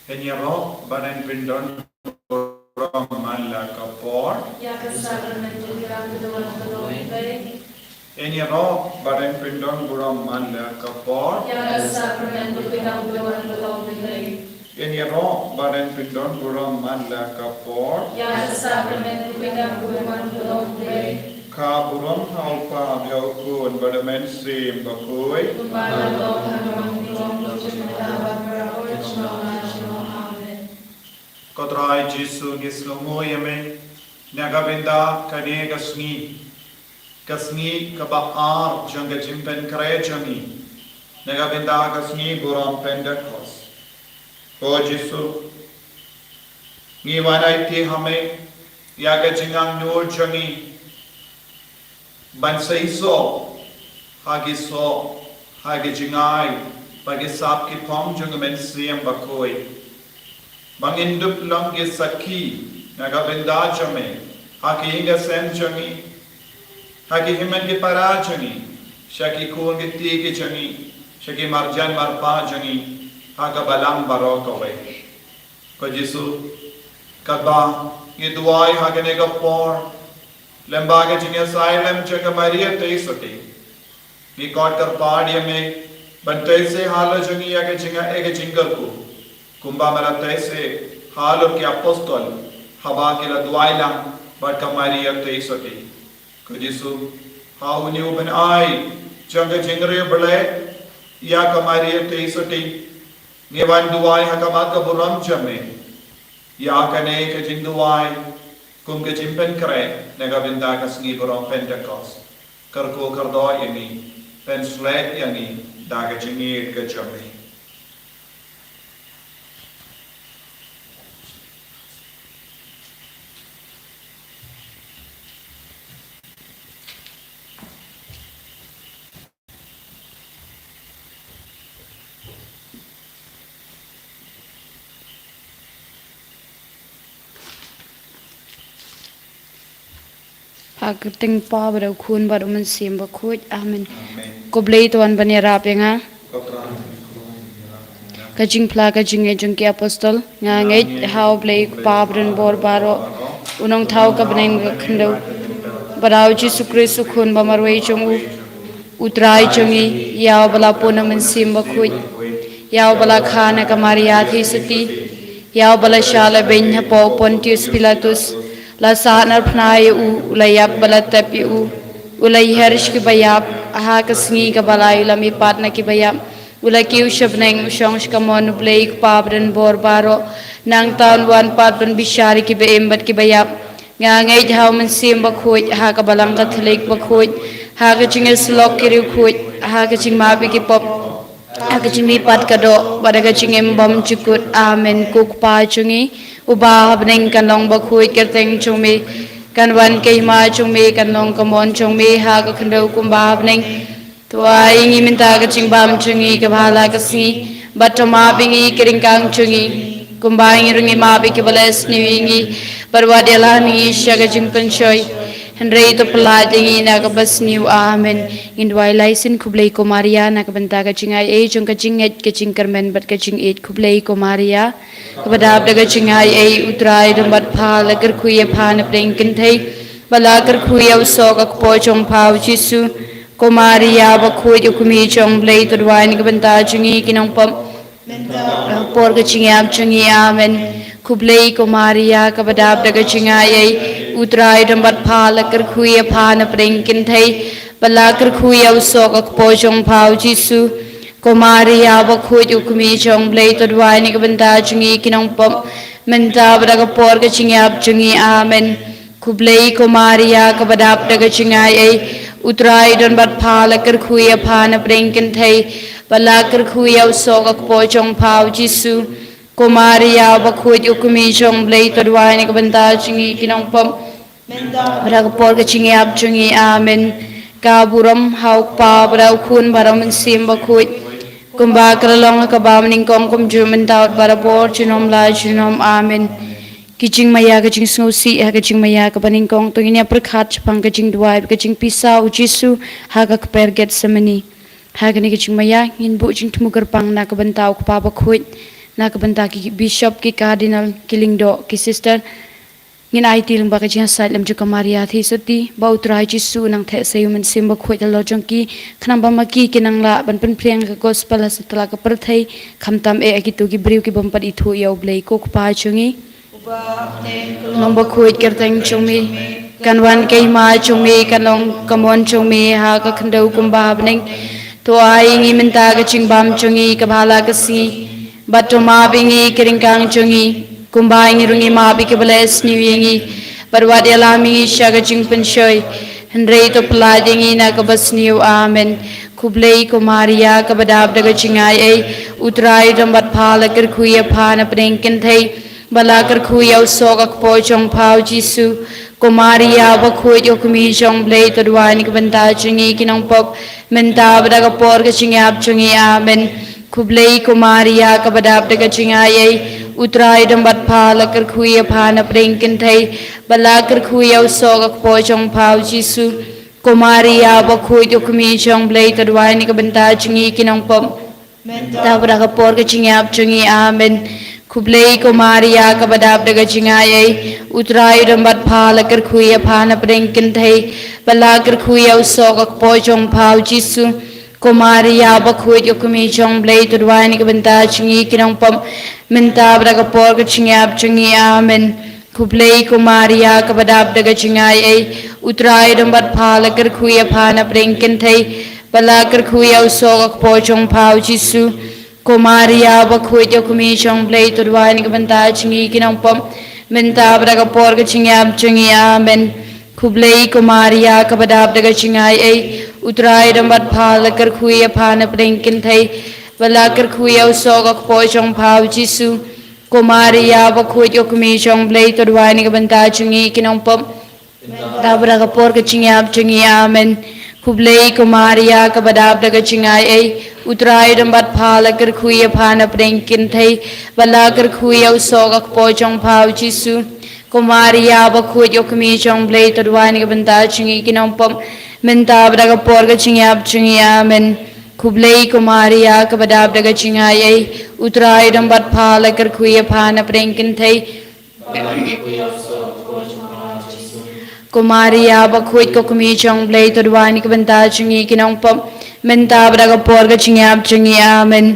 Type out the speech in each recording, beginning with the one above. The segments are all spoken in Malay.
Enyaro badan pindon kurang mala kapor. Enyaro badan pindon kurang mala kapor. Enyaro badan pindon kurang mala kapor. Kaburon halpa biaukun badamen sim bakui. Kotrai Jesu gislomo yame nagabinda kane kasni kabaar janga Jingpynkhreh jangi nagabinda kasni buram Pentekost. O Jesu ngi wana iti hame yaga jingang nur jangi bansai so hagi jingai bagi sap ki pong janga men siyam bakoi. Bangindup lang ke sakhi nagabinda jame haki hinga sen jangi haki himan ke para jangi shaki kun ke ti ke jangi shaki marjan marpa jangi haga balam baro kowe ko Jesu kaba ye duai haga ne ka por lamba ke jinga silem jaga maria te sote ni kot kar paadya me bante se hala jangi ya ke jinga ege jingal ko Kumba Marate se Halur ki apostol Haba ki la duailam But kamari yak te isoti Kujisu How ni uben ai Janga jingre bale Ya kamari yak te isoti Ngewan duai hakamat ka buram jame Ya kane ka jing duai Kum ka Jingpynkhreh Nagabinda ka Sngi buram Pentekost Karko kardo yani Penslet yani Daga jingir ka jame Ting pa bada kun bada man sim ba khoj amen ko blei to an bani rap nga ka jingpla ka jinge jung ki apostol nga ngai how blei pa bran bor baro unong thau ka bneng khndo barau Jesu Christ khun ba marwei chung utrai chungi yaw bala puna man sim ba khoj yaw bala khana ka maria thi sati yaw bala shala ben ha po Pontius Pilatus la sanar pnai ulayap balatap ulay herish ki bayap aha kasngi ka balay lami patna ki bayap ulay kiu shabneng usyong shkamon blake pabren bor baro nang taon wan patban bishari ki beembat ki bayap nga ngay jahaw man sim bakhuj aha ka balang katholik bakhuj aha ka chingil slok ki rukhuj aha ka ching mabi ki pop Aga chimi pat kado badaga chingem bom chukut amen kuk pa chungi uba habneng kanong bakhui kerteng chungmi kanwan keima chungmi kanong kamon chungmi ha ka khndo kumba habneng tua ingi minta ka chingbam chungi ka bhala ka si batama bingi keringkang chungi kumba ingi rungi ma bi ke bales niwingi barwadela ni shaga Jingpynkhreh Henry to peladingi na kabas niu amen indwai laisin kublai ko Maria na kabanta ka chingai e chung ka chinget ka chingkarmen bat ka ching et kublai ko Maria kabadab daga chingai e utrai dambat pha lagar khuya pha na prengkin thai balakar khuya uso ka po chong phau Jesu ko Maria ba khuy ukumi chong blai to dwai ni kabanta chingi kinong pam por ka chingap chingi amen kublai ko Maria kabadab daga chingai e utrai dambat pha lakar khuya pha na prengkin thai balakar khuya uso ka po chong phau Jesu ko Maria ba khuy ukumi chong blai to dwai ni kabanta chingi kinong pam menta daga por ka chingap chingi amen kublai ko Maria kabadab daga chingai e utrai dambat pha lakar khuya pha na prengkin thai balakar khuya uso ka po chong phau Jesu ko Maria ba khuy ukumi chong blai to dwai ni kabanta chingi kinong pam Bada por ka chingi ab chingi amen ka buram hauk pa bada khun baram sim ba khuj kumba kralong ka bam ning kong kum jumen taut bara bor chinom la chinom amen kiching maya ka ching snosi ha ka ching maya ka baning kong to inya prakhat pang ka ching duai ka ching pisa u Jesu ha ka per get semani ha ka ni ka ching maya in bu ching tumugar pang na ka bantau ka pa ba khuj nak benta ki bishop ki cardinal kilingdo ki sister ngin ai tilung ba ka jia sai lam juka maria thi suti ba utrai chi su nang the se human sim ba khoi da lo jong ki khnam ba ma ki kinang la ban pen priang ka gospel asatla ka perthai khamtam e ki tu ki briu ki bam pat I thu yo blei ko pa chungi long ba khoi ker tang chungi kanwan kai ma chungi kanong kamon chungi ha ka khandau kum ba bning to ai ngi menta ka chingbam chungi ka bhala ka si batoma bingi kiringkang chungi kumbai ngirungi ma bi ke bless new yengi barwat yalami shaga Jingpynkhreh hendrei to pladingi na ka bas new amen kublei kumaria ka badab daga chingai ei utrai rambat phala kar khuya phana prenkin thei balakar khuya usok ak po chong phau jisu kumaria ba khuy yo kumi chong blei to dwani ka banta chingi kinong pop menta daga por ka chingap chingi amen kublei kumaria ka badab daga chingai ei utrai dambat phala kar khuya phana prenkin thei balakar khuya usok ak po chong phau jisu kumaria ba khuy yo kumi chong blei to dwani ka banta chingi kinong pop tabra ka por ka chingap chingi amen kublei kumaria ka badab daga chingai ei utrai dambat phala kar khuya phana prenkin thei balakar khuya usok ak po chong phau jisu kumaria ba khuy yo kumi chong blei to dwani ka banta chingi kinong pop minta braga por ka chingap chingi amen kublei kumaria ka badab daga chingai ei utrai dambat phala kar khuya phana prenkin thei balakar khuya usok ak po chong phau jisu kumaria ba khuy yo kumi chong blei to dwani ka banta chingi kinong pop minta braga por ka chingap chingi amen kublei kumaria ka badab daga chingai ei utrai dambat phala kar khuya phana prenkin thei balakar khuya usok ak po chong phau jisu kumaria ba khuy yo kumi chong blei to dwani ka banta chingi kinong pop tabra ka por ka chingap chingi amen kublei kumaria ka badab daga chingai ei utrai dambat phala kar khuya phana prenkin thei balakar khuya usok ak po chong phau jisu kumaria ba khuy yo kumi chong blei to dwani ka banta chingi kinong pop minta braga por ka chingap chingi amen kublei kumaria ka badab daga chingai ei utrai dambat phala kar khuya phana prenkin thei kumaria ba khuy ko kumi chong blei to dwani ka banta chingi kinong pop minta braga por ka chingap chingi amen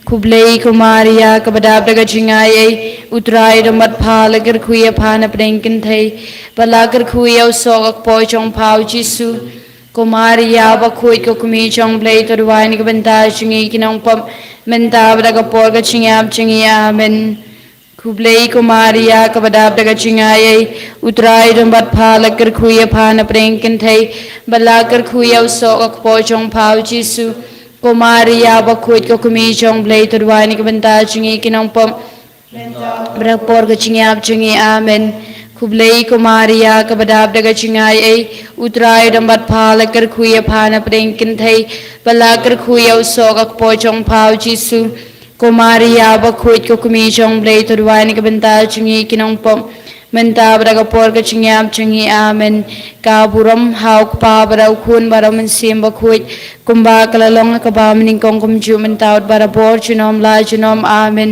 kublei kumaria ka badab daga chingai ei utrai dambat phala kar khuya phana prenkin thei balakar khuya usok ak po chong phau jisu kumaria ba khuy ko kumi chong blei to dwani ka banta chingi kinong pop minta braga por ka chingap chingi amen kublei kumaria ka badab daga chingai ei utrai dambat phala kar khuya phana prenkin thei balakar khuya usok ak po chong phau jisu kumaria ba khuy ko kumi chong blei to dwani ka banta chingi kinong pop braga por ka chingap chingi amen kublei kumaria ka badab daga chingai ei utrai dambat phala kar khuya phana prenkin thei balakar khuya usok ak po chong phau jisu kumaria ba khuy ko kumi chong blei to dwani ka banta chingi kinong pop minta braga por ka chingap chingi amen ka buram hau pa barau khun baram sim ba khuy kumba kalalong ka ba mning kong kum ju minta bara bor chinom la chinom amen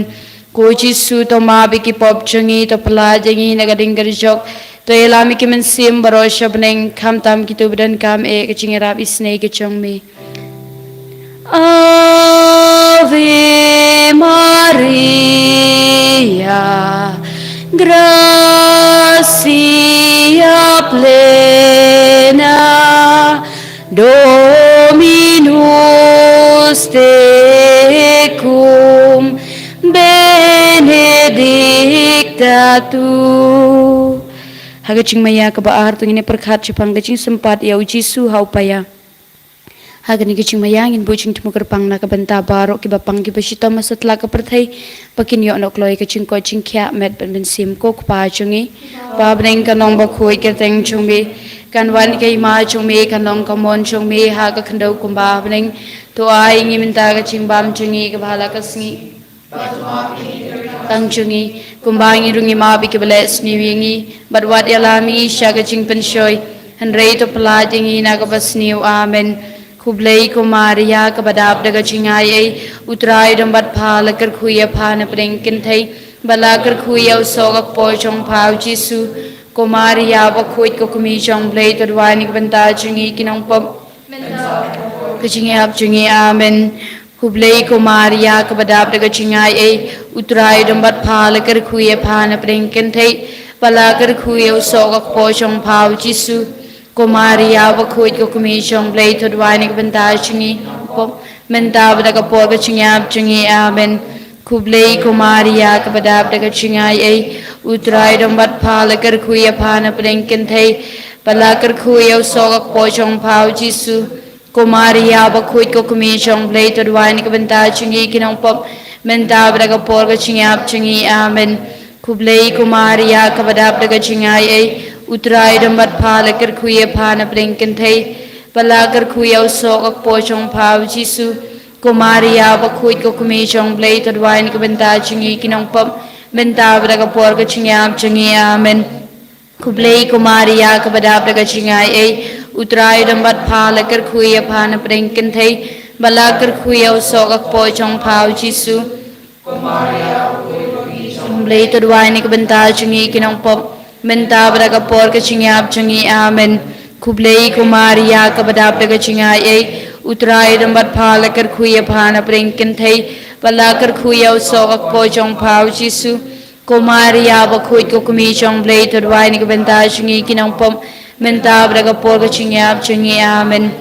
ko jisu to ma bi ki pop chingi to pla jingi na gading garjok to elami ki men sim baro shabneng kham tam ki tu bdan kam e ka chingi rab isne ki chong mi Ave Maria gracia plena Dominus tecum benedicta tu hagaching maya ka baar tu ngine perkhat chipang gaching sempat ya jisu hau paya hagani gaching maya ngin buching tumuker pang na ka banta barok ki bapang ki basita masatla ka perthai pakin yo nok loi ka ching ko ching khya met ben sim ko pa chungi pa bneng ka nong ba khoi ke teng chungmi kan wan ke ma chungmi kan nong ka mon chungmi ha ka khandau kumba bneng to ai ngi minta ka ching bam chungi ka bhala ka sngi tang chungi kumbangi rungi ma bi ke bless ni wingi barwat yalami shaga Jingpynkhreh hendrei to pladingi na ka basniu amen Kublai Kumaria Kabadab daga Chingai Utrai Dambat Palakar Kuya Pana Prinkintai Balakar Kuya Sogak Pochong Pau Jisu Kumaria Bakuit Kokumi Chong Blade Adwanik Banta Chingi Kinong Pop Kachingi Up Chingi Amen Kublai Kumaria Kabadab daga Chingai Utrai Dambat Palakar Kuya Pana Prinkintai Balakar Kuya Sogak Pochong Pau Jisu Kumaria Bakuit Kokumi Chong Blade Adwanik Banta Chingi Pop Mentab daga Porga Chingab Chingi Amen Kublai Kumaria Kabadab daga Chingai Utrai Dambat Palakar Kuya Pana Prinkintai Balakar Kuya Sogak Pochong Pau Jisu Kumaria Bakuit Kokumi Chong Blade Adwanik Banta Chingi Kinong Pop Mentab daga Porga Chingab Chingi Amen Kublai Kumaria Kabadab daga Chingai Utrai Dambat Palakar Kuya Pana Prinkintai Balakar Kuya Sogak Pochong Pau Jisu Kumaria Bakuit Kokumi Chong Blade Adwanik Banta Chingi Kinong Pop Mentab daga Porga Chingab Chingi Amen Kublai Kumaria Kabadab daga Chingai Utrai Dambat Palakar Kuya Pana Prinkintai Balakar Kuya Sogak Pochong Pau Jisu Blade Adwanik Banta Chingi Kinong Pop Mentab daga Porga Chingab Chingi Amen Kublai Kumaria Kabadab daga Chingai Utrai Dambat Palakar Kuya Pana Prinkintai Balakar Kuya Sogak Pochong Pau Jisu Kumaria Bakuit Kokumi Chong Blade Adwanik Banta Chingi Kinong Pop Mentab daga Porga Chingab Chingi Amen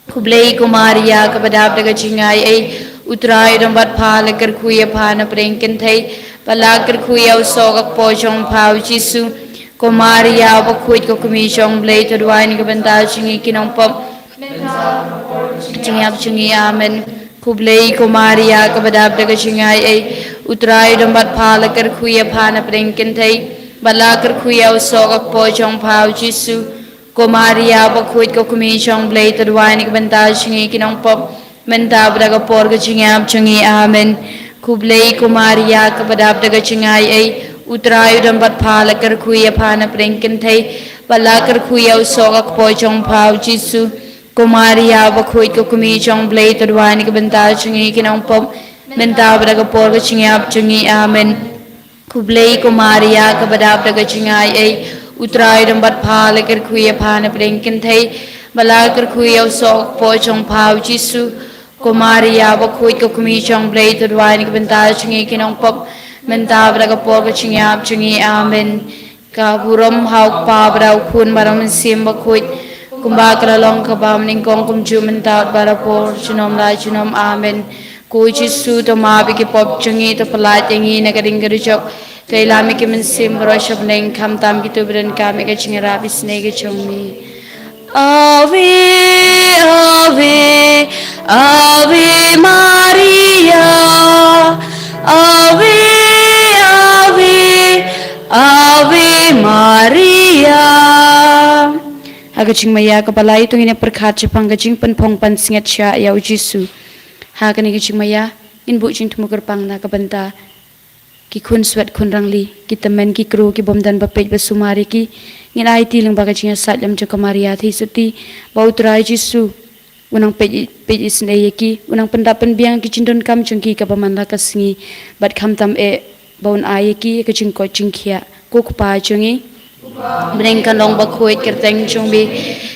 Kublai Kumaria Kabadab daga Chingai Utrai Dambat Palakar Kuya Pana Prinkintai Balakar Kuya Sogak Pochong Pau Jisu Kumaria Bakuit Kokumi Chong Blade Adwanik Banta Chingi Kinong Pop Chingab Chingi Amen Kublai Kumaria Kabadab daga Chingai Utrai Dambat Palakar Kuya Pana Prinkintai Balakar Kuya Sogak Pochong Pau Jisu Kumaria Bakuit Kokumi Chong Blade Adwanik Banta Chingi Kinong Pop Mentab daga Porga Chingab Chingi Amen Kublai Kumaria Kabadab daga Chingai Utrai Dambat Palakar Kuya Pana Prinkintai Balakar Kuya Sogak Pochong Pau Jisu Kumaria Bakuit Kokumi Chong Blade Adwanik Banta Chingi Kinong Pop Mentab daga Porga Chingab Chingi Amen Kublai Kumaria Kabadab daga Chingai Utrai Dambat Palakar Kuya Pana Prinkintai Balakar Kuya Sogak Pochong Pau Jisu Kumaria Bakuit Kokumi Chong Blade Adwanik Banta Chingi Kinong Pop Mentab daga Porga Chingab Chingi Amen Kaburam Hauk Pabrau Kun Baram Sim Bakuit Kumbakra Long Kabam Ningkong Kumju Mentab Barapor Chinom Lai Chinom Amen Kuji Su to Mabiki Pop Chingi to Palat Yangi Nagaring Garichok Kailami Kim Sim Roshab Neng Kam Tam Kitubran Kamika Chingarabi Snegi Chongmi Ave Ave Ave Maria Ave Ave Ave Maria Hagaching Maya Kapalay itong inaperkat siya panggaching panpong pansingat siya ayaw Jisu Hagani gaching Maya inbuching tumugar pang nakabanta ki kun swat kun rangli ki tamen ki kru ki bomdan bapej basumari ki ngin ai ti lang bagaching salam cha kamaria thi suti bautrai Jisu unang pej Sngi ki unang pendapan biang ki cindon kam chungki ka pamanda kasngi bat kham tam baun ai ki ka ching ko chingkhia ko pa chungi Bring kan long bakuit kerteng chungbi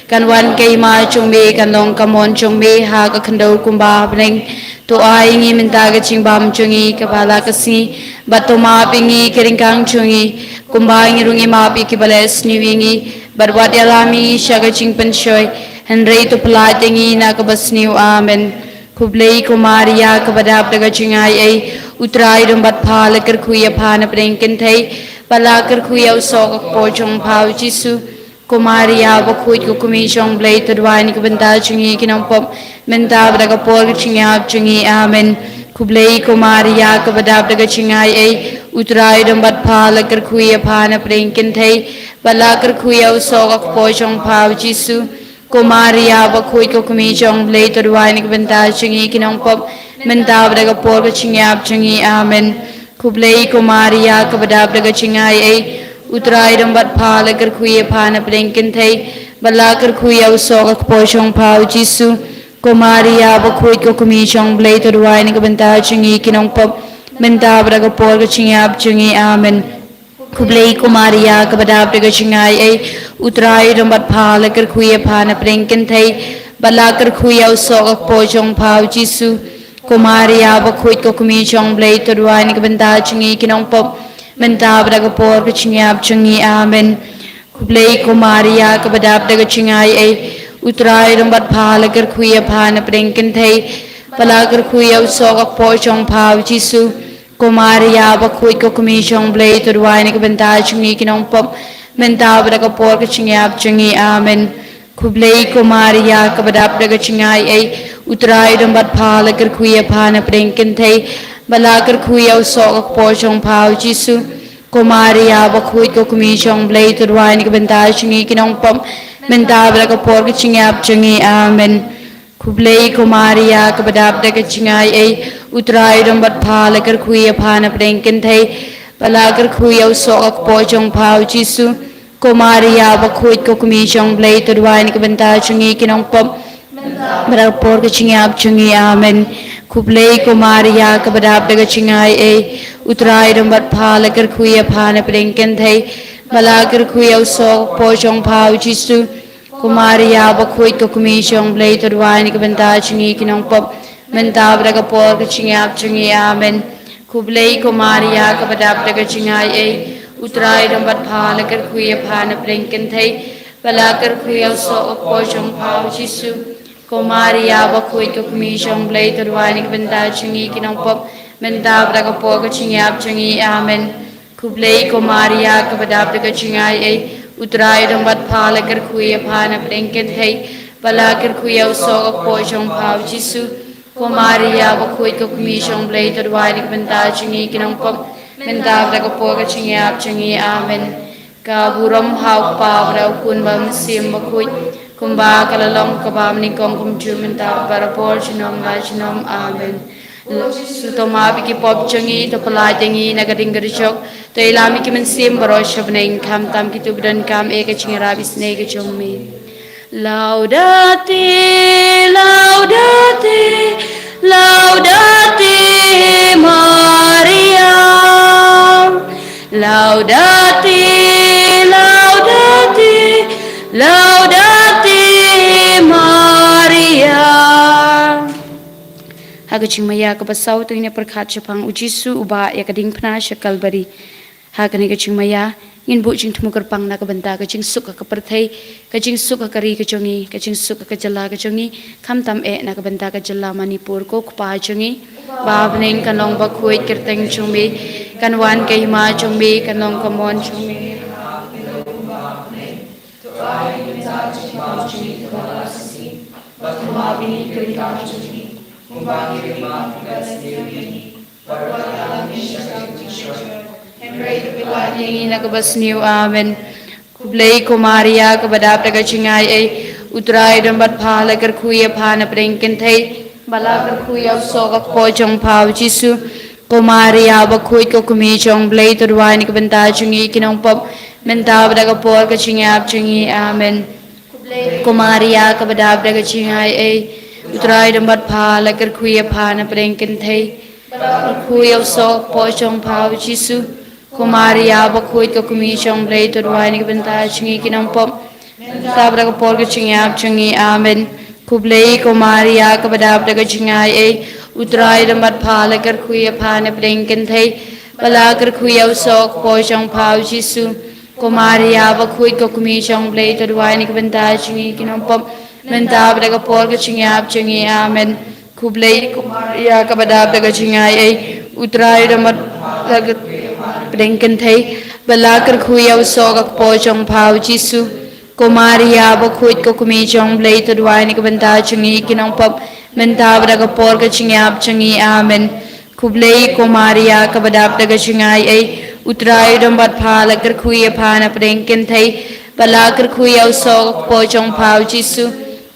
kan wan kay ma chungbi kan long kamon chungbi ha ka khando kumba bring to ai ngi minta ga chingbam chungi kabala kasi bato ma pingi keringkang chungi kumba ngi rungi ma pi ki bales niwingi barwat yalami shaga chingpen shoy henry to platingi na ka basniu amen Kublai Kumaria Kabadab daga Chingai Utrai Dambat Palakar Kuya Pana Prinkintai Balakar Kuya Sogak Pochong Pau Jisu Kumaria Bakuit Kokumi Chong Blade Adwanik Banta Chingi Kinong Pop Mentab daga Porga Chingab Chingi Amen Kublai Kumaria Kabadab daga Chingai Utrai Dambat Palakar Kuya Pana Prinkintai Balakar Kuya Sogak Pochong Pau Jisu Kumaria Bakuit Kokumi Chong Blade Adwanik Banta Chingi Kinong Pop Mentab daga Porga Chingab Chingi Amen Kublai Kumaria Kabadab daga Chingai Utrai Dambat Palakar Kuya Pana Prinkintai Balakar Kuya Sogak Pochong Pau Jisu Komaria bakuit ko kumishong blay to duway ni kabanta chungi kinong pop menta braga por ka chingap chungi amen kublay kumaria kabadab daga chingay ay utray rambat phala kar kuya phana prenken thai balakar kuya usok po chong phau jisu kumaria bakuit ko kumishong blay to duway ni kabanta chungi kinong pop menta braga por ka chingap chungi amen kublay kumaria kabadab daga chingay ay utray rambat phala kar kuya phana prenken thai balakar kuya usok po chong phau jisu Kumaria bakuit ko kumishong blay to duway ni kabanta chungi kinong pop menta braga por ka chingap chungi amen kublay kumaria kabadap daga chingay ay utray rambat phala kar kuya phana prenken thai balakar kuya usok po chong phau jisu kumaria bakuit ko kumishong blay to duway ni kabanta chungi kinong pop menta braga por ka chingap chungi amen kublay kumaria kabadap daga chingay ay utray rambat phala kar kuya phana prenken thai balakar kuya usok po chong phau jisu kumaria bakuit ko kumishong blay to duway ni kabanta chungi kinong pop braga por ka chingap chungi amen kublay kumaria kabadap daga chingay ay utray rambat phala kar kuya phana prenken thai balakar kuya usok po chong phau jisu kumaria bakuit ko kumishong blay to duway ni kabanta chungi kinong pop menta braga por ka chingap chungi amen kublay kumaria kabadap daga chingay ay utray rambat phala kar kuya phana prenken thai balakar kuya usok po chong phau jisu kumaria bakuit ko kumishong blay to duway ni kabanta chungi kinong pop menta braga por ka chingap chungi amen kublay kumaria kabadap daga chingay ay utray rambat phala kar kuya phana prenken thai balakar kuya usok po chong phau jisu kumaria bakuit ko kumishong blay to duway ni kabanta chungi kinong pop menta braga por ka chingap chungi amen kaburam hau pa brau kun bam sim bakuit kumba kalalong kabam ni kong kumchu menta barapor chinom la chinom amen sutoma biki pop chungi to palai tengi nagading garchok to ilami ki men sim baro shabneng kam tam ki tubdan kam ek chingira bisne ke chongmi laudate laudate laudate Maria laudate laudate laudate Maria hagaching maya ka basaw to ina perkhat chapang ujisu uba ya kading phna shakal bari hagani gaching maya ngin bu jing thumukar pang na ka banta ka jing suk ka parthai ka jing suk ka ri ka chongi ka jing suk ka jala ka chongi kham tam e na ka banta ka jala manipur ko khpa chongi bab ning kanong ba khoi kirteng chungmi kanwan ke ma chungmi kanong kamon chungmi Nagabasniu amen kublay kumaria kabadap daga chingay ay utray rambat phala kar kuya phana prenken thai balakar kuya sokak po chong phau jisu kumaria bakuit ko kumi chong blay to duway ni kabanta chungi kinong pop menta daga por ka chingap chungi amen kumaria kabadap daga chingay ay utray rambat phala kar kuya phana prenken thai kuya sok po chong phau jisu kumaria bakuit ko kumi chong blay to duway ni kabanta chungi kinong pop menta daga por ka chingap chungi amen kublay kumaria kabadap daga chingay ay utray rambat phala kar kuya phana prenken thai balakar kuya usok po chong phau jisu kumaria bakuit ko kumi chong blay to duway ni kabanta chungi kinong pop menta daga por ka chingap chungi amen kublay kumaria kabadap daga chingay ay utray rambat daga prenken thai balakar kuya usok po chong phau jisu kumaria bakuit ko kumi chong blay to duway ni kabanta chungi kinong pop menta daga por ka chingap chungi amen kublay kumaria kabadap daga chingay ay utray rambat phala kar kuya phana prenken thai balakar kuya usok po chong phau jisu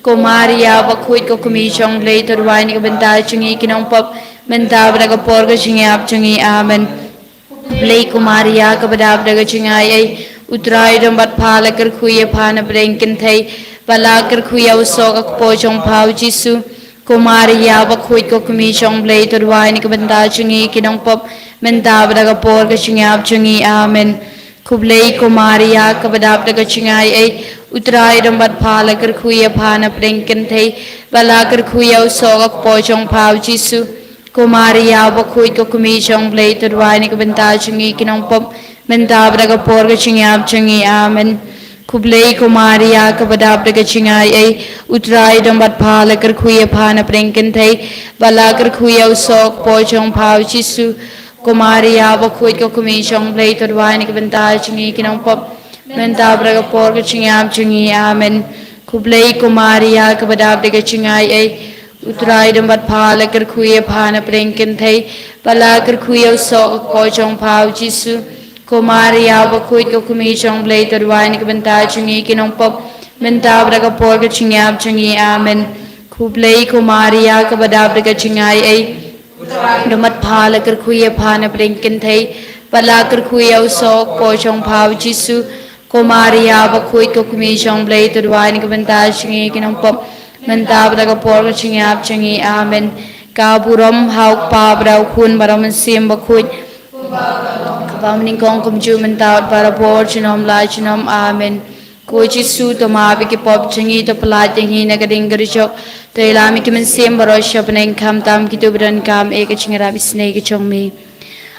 kumaria bakuit ko kumi chong blay to duway ni kabanta chungi kinong pop menta daga por ka chingap chungi amen kublay kumaria kabadap daga chingay ay utray rambat phala kar kuya phana prenken thai balakar kuya usok po chong phau jisu Maria bakuit ko kumi chong blay to dwai ni kabanda chungi kinong pop menta badaga por ka chingap chungi amen kublay ko Maria kabadap daga chingay ay utray rambat phala kar khuya phana prenken thei bala kar khuya usok po chong phau jisu ko Maria bakuit ko kumi chong blay to dwai ni kabanda chungi kinong pop menta badaga por ka chingap chungi amen kublay ko Maria kabadap daga chingay ay utray rambat phala kar khuya phana prenken thei bala kar khuya usok po chong phau jisu ko Maria bakuit ko kumi chong blay to dwai ni kabanda chungi kinong pop menta badaga por ka chingap chungi amen kublay ko Maria kabadap daga chingay ay utray rambat phala kar khuya phana prenken thei bala kar khuya usok po chong phau jisu ko Maria bakuit ko kumi chong blay to dwai ni kabanda chungi kinong pop menta badaga por ka chingap chungi amen kublay ko Maria kabadap daga chingay ay ramat phala kar khuya phana prenken thei bala kar khuya usok po chong phau jisu ko Maria bakuit ko kumi chong blay to dwai ni kabanda chungi kinong pop menta badaga por ka chingap chungi amen ka buram hauk pa brau khun baram sim bakuit Kabamning kong kumju mentawat para por chinom la chinom amen ko jisu to mabi ki pop changi to palat hi nagading garjok to ilami ki men sim baro shapneng kham tam ki to bran kam ek chingra bisne ki chongmi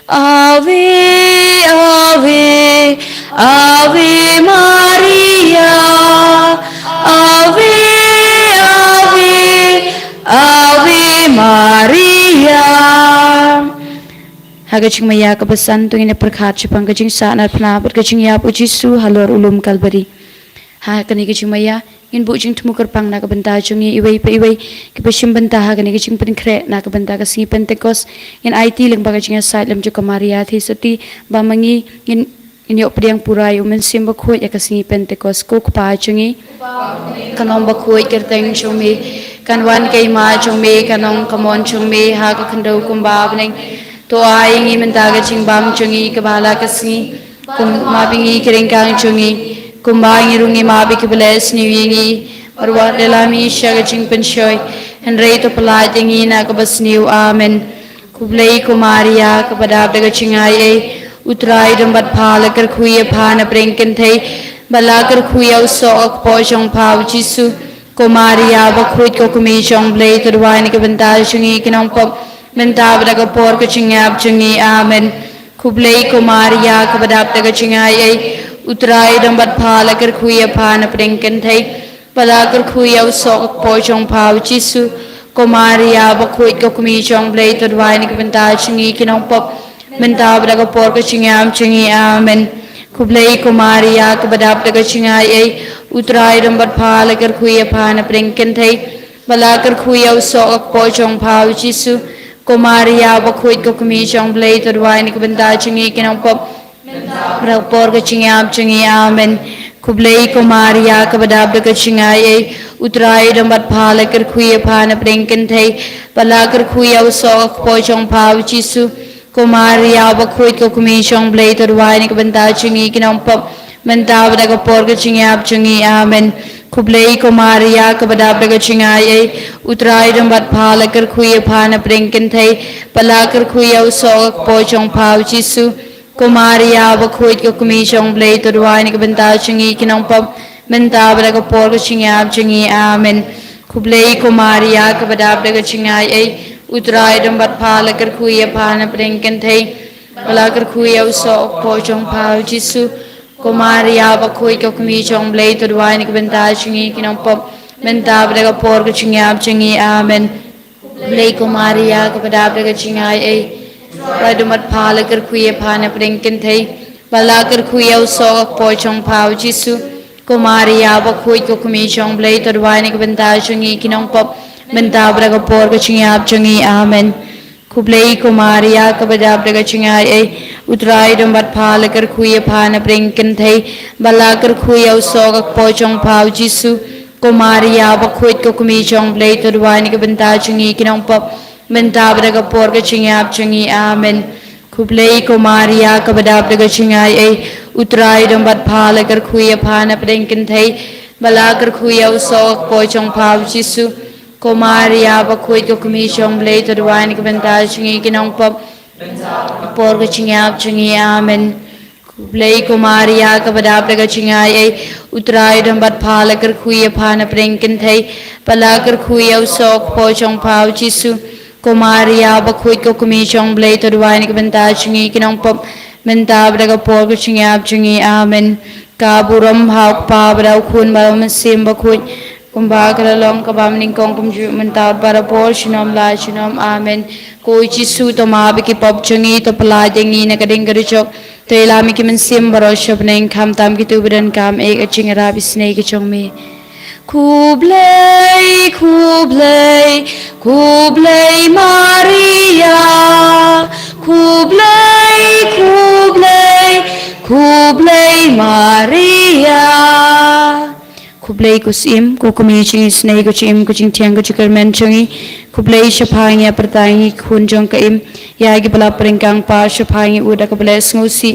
Ave Ave Ave Maria Ave Ave Ave Maria Hagaching maya kabasan tung ina perkhat chipang kaching sa na pna but kaching ya pu jisu halor ulum kalbari ha kani kaching maya in bu jing thmukar pang na kabanta chungi iwei pa iwei ki pashim banta ha kani kaching Jingpynkhreh na kabanta ka Sngi Pentekost in IT ling ba kaching sa lam ju kamaria thi sati ba mangi in yo priang purai umen sim ba khoi ya ka Sngi Pentekost ko pa chungi kanom ba khoi kerteng chumi kanwan kai ma chumi kanong kamon chumi ha ka khandau kumba bneng to ai ngi menta ga chingbam chungi kabala kasngi kum ma bingi kirengkang chungi kumba ngi rungi ma bi kibles ni ngi marwa delami shaga Jingpynkhreh henrei to pala jingi na kabasni amen kublei ko Maria kabadap daga chingai ai utrai dambat phala kar khuya phana prenken thei bala kar khuya usok po chong phau jisu ko Maria bakhut ko kumi chong blei to dwai ni kabanta chungi kinong pop menta badaga por ka chingap chungi amen kublay ko Maria kabadap daga chingay ay utray dambat phala kar khuya phana prenken thei bala kar khuya usok po chong phau jisu ko Maria bakuit ko kumi chong blay to dwai ni kabanta chungi kinong pop menta badaga por ka chingap chungi amen kublay ko Maria kabadap daga chingay ay utray dambat phala kar khuya phana prenken thei bala kar khuya usok po chong phau jisu ko Maria bakuit ko kumi chong blay to dwai ni kabanda chungi kinong pop bra por ka chingap chungi amen kublay ko Maria kabadap daga chingay ay utray dambat phala kar khuya phana prenken thei bala kar khuya usok po chong phau jisu ko Maria bakuit ko kumi chong blay to dwai ni kabanda chungi kinong pop menta daga por ka chingap chungi amen kublay ko Maria kabadap daga chingay ay utray dambat phala kar khuya phana prenken thei bala kar khuya usok po chong phau jisu ko Maria bakuit ko kumi chong blay to dwai ni kabanta chungi kinong pop menta daga por ka chingap chungi amen kublay ko Maria kabadap daga chingay ay utray dambat phala kar khuya phana prenken thei bala kar khuya usok po chong phau jisu ko Maria bakuit ko kumi chong blay to dwai ni kabanta chungi kinong pop menta daga por ka chingap chungi amen blay ko Maria kabadap daga chingay ay radumat phala kar khuya phana prenken thei bala kar khuya usok po chong phau jisu ko Maria bakuit ko kumi chong blay to dwai ni kabanta chungi kinong pop menta daga por ka chingap chungi amen kublay ko Maria kabadap daga chingay ay utray dambat phala kar khuya phana prenken thei bala kar khuya usok po chong phau jisu ko Maria bakuit ko kumi chong blay to dwai ni kabanta chungi kinong pop menta daga por ka chingap chungi amen kublay ko Maria kabadap daga chingay ay utray dambat phala kar khuya phana prenken thei bala kar khuya usok po chong phau jisu ko Maria ba khoi ko kumi chong blei to dwai ka benta chingi kinong pop por ka chingap chingi amen blei ko Maria ka badap ka chingai ai utrai dam bat phala kar khui phana prenkin thai pala kar khui au sok po chong pau chisu ko Maria ba khoi ko kumi chong blei to dwai ka benta chingi kinong pop benta ka por ka chingap chingi amen ka buram hak pa brau khun baram sim ba khoi kumba kalalong kabam ningkong kumju mentau para por shinom la shinom amen ko chisu to ma bi ki pop chungi to pala jengi na kading garichok to ilami ki men sim baro shop neng kham tam ki tu bidan kam ek aching ra bisne ki chongmi kublai kublai kublai Maria kublai kublai kublai Maria kublai kusim ko kumi ching snei ko chim ko ching tiang ko chikar men chungi kublai shaphang ya pertangi khun jong ka im ya gi bala pringkang pa shaphang uda ka bless ngusi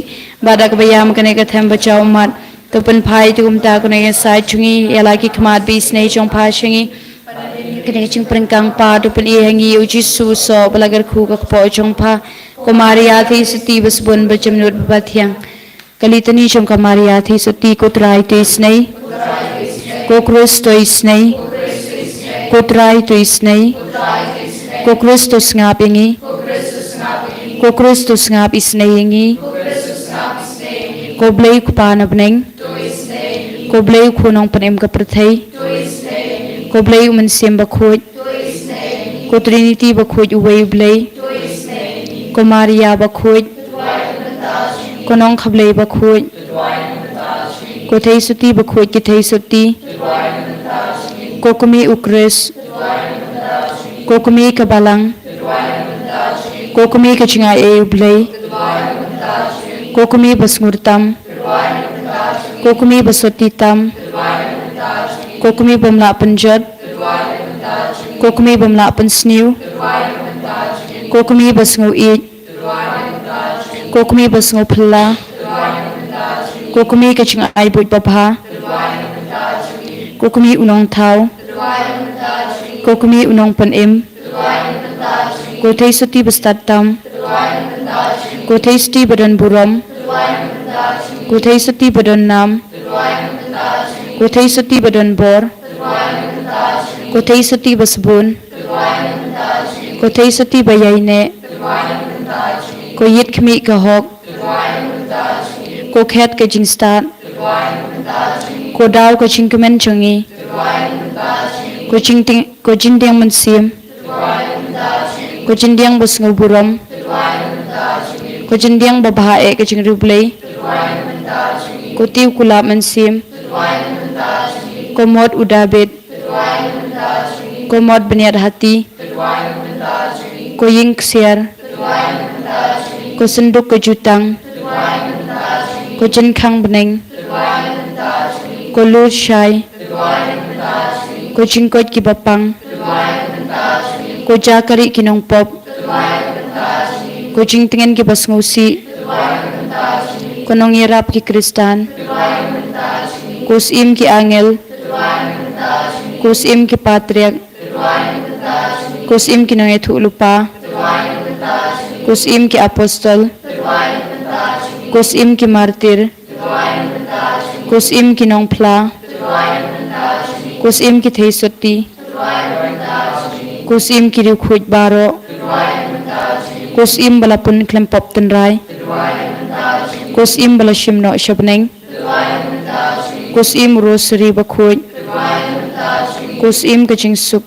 bada ka bayam kane ka them bachau mat to pen phai tu kum ta ko ne sai chungi ya la ki khmat bi snei chong pha chungi kane ching pringkang pa to pen i hangi uji su so bala gar khu ka po chong pha ko Maria thi siti bas bun bacham nut ba thiang kalitani chong ka Maria thi siti ko trai te snei ko Kristo isnei ko trai tu isnei ko Kristo ngap ingi ko Kristo ngap isnei ingi ko blei ku panab neng ko blei ku nong panem ka prathai ko blei man sem ba khoj ko Trinity ba khoj uwei blei ko Maria ba khoj ko nong khablei ba khoj ko thei suti ba khoj ki thei suti ko kumi ukres ko kumi ka balang ko kumi ka chinga e blei ko kumi basngurtam ko kumi basotitam ko kumi bamla panjat ko kumi bamla pansniu ko kumi basngu I ko kumi basngu phla ko kumi ka chinga ai buit babha ko kumi unong thau ko kumi unong pan im ko thei suti bastatam ko thei suti badan buram ko thei suti badan nam ko thei suti badan bor ko thei suti basbun ko thei suti bayaine ko yit khmi ka hok ko khet ka jing start ko daw ko ching kemen chungi ko jingdeng man sim ko jingdeng bus nguburam ko jingdeng babha e ka jing rublei ko tiu kula man sim ko mod udabet ko mod beniat hati ko ying ksiar ko senduk ko jutang ko jenkhang beneng ko lu shai ko jingkot ki bapang ko jakari kinong pop ko jingtingen ki basngusi ko nong yerap ki kristan ko sim ki angel ko sim ki patriak ko sim ki nong ethu lupa ko sim ki apostol ko sim ki martir ko sim ki nong phla ko sim ki thei suti ko sim ki ru khuj baro ko sim bala pun klem pop ten rai ko sim bala shimno shabneng ko sim rosary ba khuj ko sim ka ching suk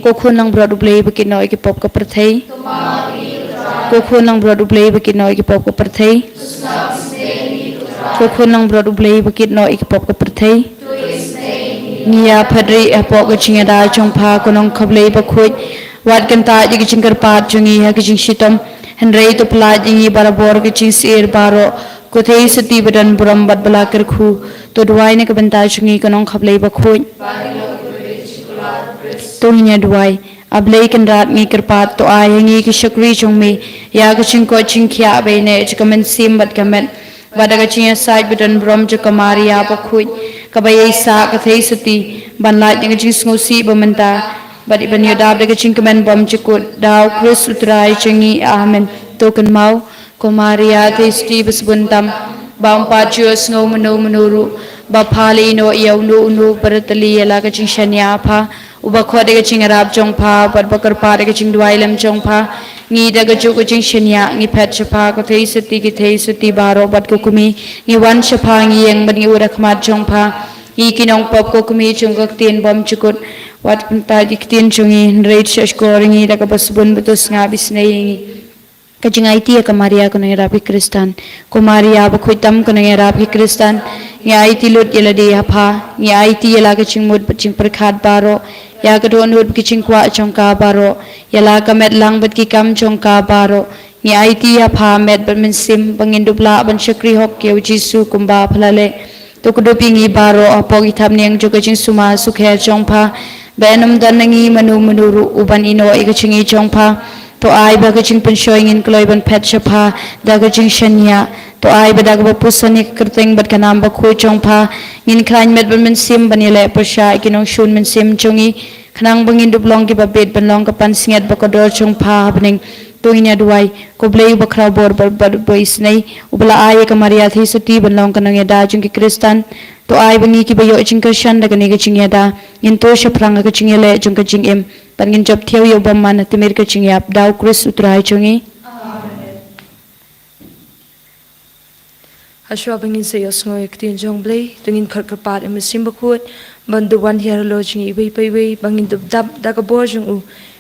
ko khunang brod ublei ba ki noi ki pop ka prathai ko khunang brod ublei ba ki noi ki pop ka prathai ko khunang brod ublei ba ki noi ki pop ka prathai nia phadri apok ka chinga da chongpha ko nong khablei ba khuj wat kan ta ji ki chingkar pat chungi ha ki ching shitom henrei to pla ji barabor ki ching sir baro ko thei sati badan buram bat bala kar khu to duai ne ka banta chungi ko nong khablei ba khuj to hinya duai ablei kan rat ngi kerpat to ai ngi ki shakri chungmi ya ka ching ko ching khya be ne chikamen sim bat kamen wadaga chiya sai bidan brom je Maria ba khuj kabay sa kathay sati banlat yang jing ngosi bamanta badi ban yodab de jing kemen bom cikut daw Kris utrai cengi amen token mau ko Maria testi besbuntam bang pacios ngau menuru bapali no iau nu beratali yala kacing shanya pa uba kho de kacing arab jong pa bat bakar pa de kacing duailem jong pa ngi de kacing kacing shanya ngi pet chapa ko thei sati baro bat ko kumi ngi wan chapa ngi yang ban ngi urak mat jong pa ngi kinong pop ko kumi chung kak tin bom chukut wat punta dik tin chungi reit shashkor ngi de ka basbun betus ngabis nei ngi kacing IT ka Maria ko nang rapi Kristan ko Maria ba khuitam ko nang rapi Kristan ngi IT lut yela de hapa ngi IT yela kacing mud kacing perkhat baro ya ka don hut kacing kwa chongka baro yela ka met lang bat ki kam chongka baro ngi IT hapa met ban min sim bangin dubla ban shakri hok ke jisu kumba phalale to ko dopi ngi baro apo gi tham neng jo kacing suma sukhe chongpa benam dan ngi menuru uban ino i kacing i chongpa to ai ba kacing penshoing in kloy ban pet chapa da kacing shanya to ai ba da ba pusani kerteng bat kanam ba khu chongpa ngin khain met ban min sim banile persha ikinong shun min sim chungi khanang bangin dublong ki ba bet ban long ka pan singet ba ko dor chongpa happening to inya duai ko blei ba khra bor ba bois nei ubla ai ka Maria thi suti ban long kanang da chung ki Kristan to ai bangi ki ba yo ching Kristan da kani ka ching da in to shaprang ka ching le chung ka ching em pangin job thiau yo bam man timir ka ching yap daw Kris utrai chungi Ashwa bangin sa yosngo yaktin jong blei tungin kharkapat em simba khut bandu wan hiar lo ching ibai pai bangin dub dab da ka bor jong u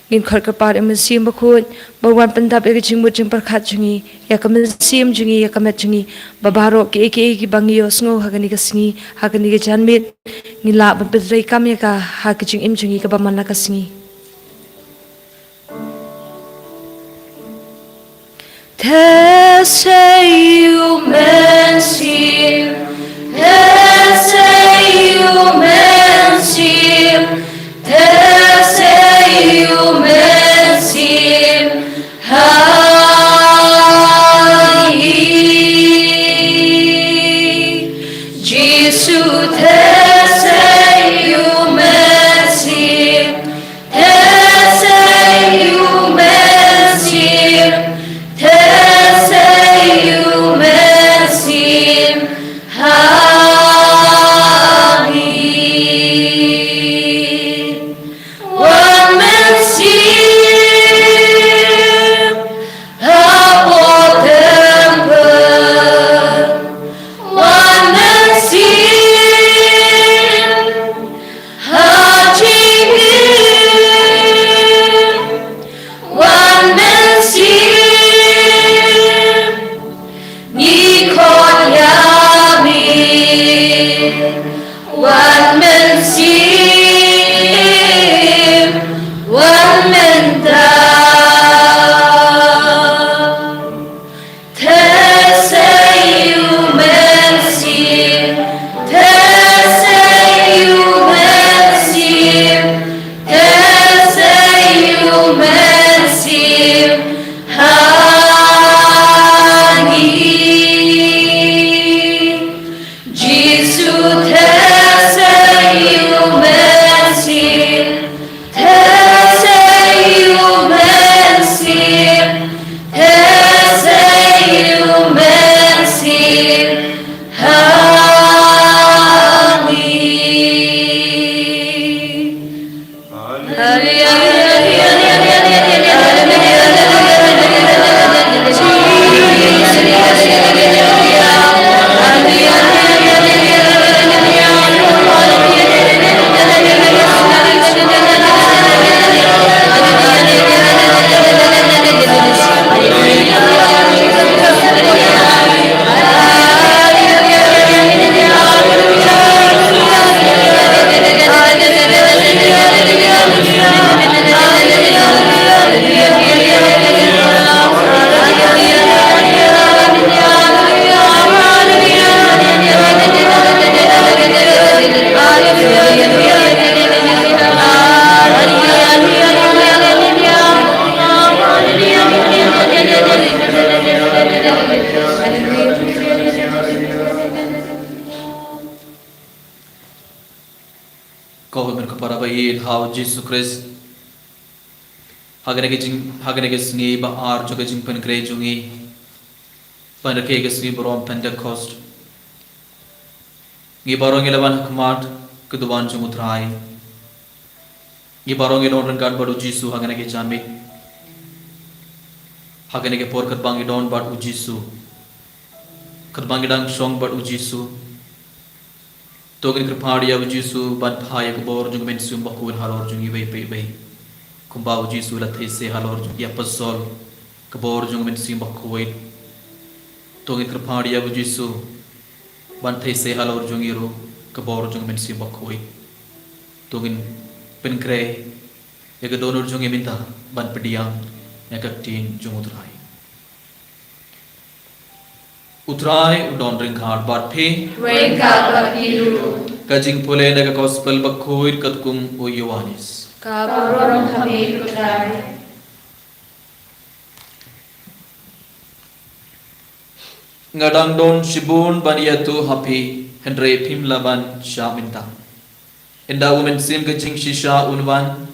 ngin kharkapat em simba khut bawan pandap e ching mut ching parkhat chungi yakam sim chungi yakamet chungi babaro ke ki bangi yosngo hagani ka singi hagani ka janmit ngila ba bedrei kam ya ka ha ka ching im chungi ka bamana ka singi Te sei o mensim, te sei o mensim, te sei o mensim, ai, Jesu te sei o mensim, te sei o mensim. Amen. Kau berkepada bayi hau Jesus Christ. Hagane ke Sngi ba ar juga Jingpynkhreh jungi. Pada ke Sngi borom Pentekost. Ngi barong ilaban hikmat keduan jumutrai. Ngi barong idon rengkat badu Jisu hagane ke jamit. Hagane ke por kerbang idon badu Jisu. Kerbang idang song badu Jisu. Togin kerpadi ya Jisu ban phaya ke bor jung ben sum bakul halor jung ibai pe. Kumbau Jisu la these halor jung ya pasol ke bor jung ben sum bakul. Togin kerpadi ya Jisu ban these halor jung iru ke bor jung ben sum bakul. Togin Jingpynkhreh ya ke donor jung minta ban pediang ya ke tin jung utrai udon ringkhat bat phe ringkhat bat iru kajing pole na ka gospel bakhoir katkum o Yohanes ka borom kami utrai ngadang don sibun baniatu happy Henry Pim laban shaminta inda women sim kajing shisha unwan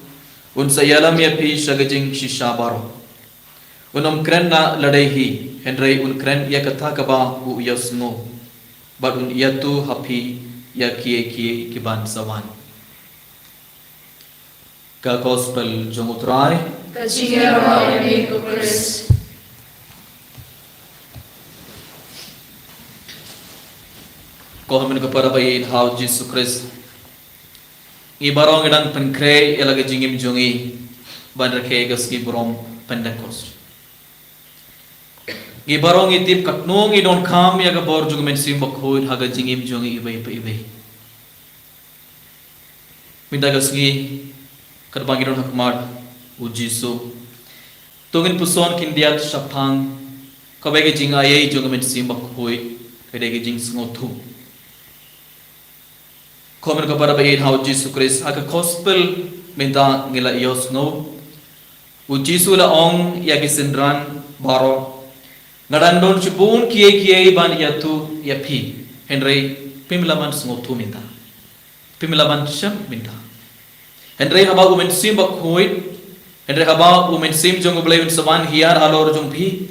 un sayalam ya pi shagajing shisha baro unam kren na ladaihi Henry un kren ya katha kaba u yasmo but un yatu happy ya kie kiban sawan ka gospel jomutrai ka chingero ni ko Chris ko hamen ka para bai how Jesus Christ i barong idang Jingpynkhreh elaga jingim jongi ban rakhe gaski borom Pentekost i barong itip katnong i don kham ya ga bor jung men sim bakhoir haga jingim jongi ibai minda gaski kerbang idon hakmat u Jisu tongin puson kin diat shaphang kabege jinga ye jung men sim bakhoi kedege jing sngotu komen ka para bai how Jesus Christ haga gospel minda ngila yos no u Jisu la ong ya gisindran baro Nadandon sibun kie ban yatu yapi Henry pimlaman sngotu minta pimlaman sham minta Henry haba umen sim bakhoit Henry haba umen sim jong blewin sawan hiar alor jong phi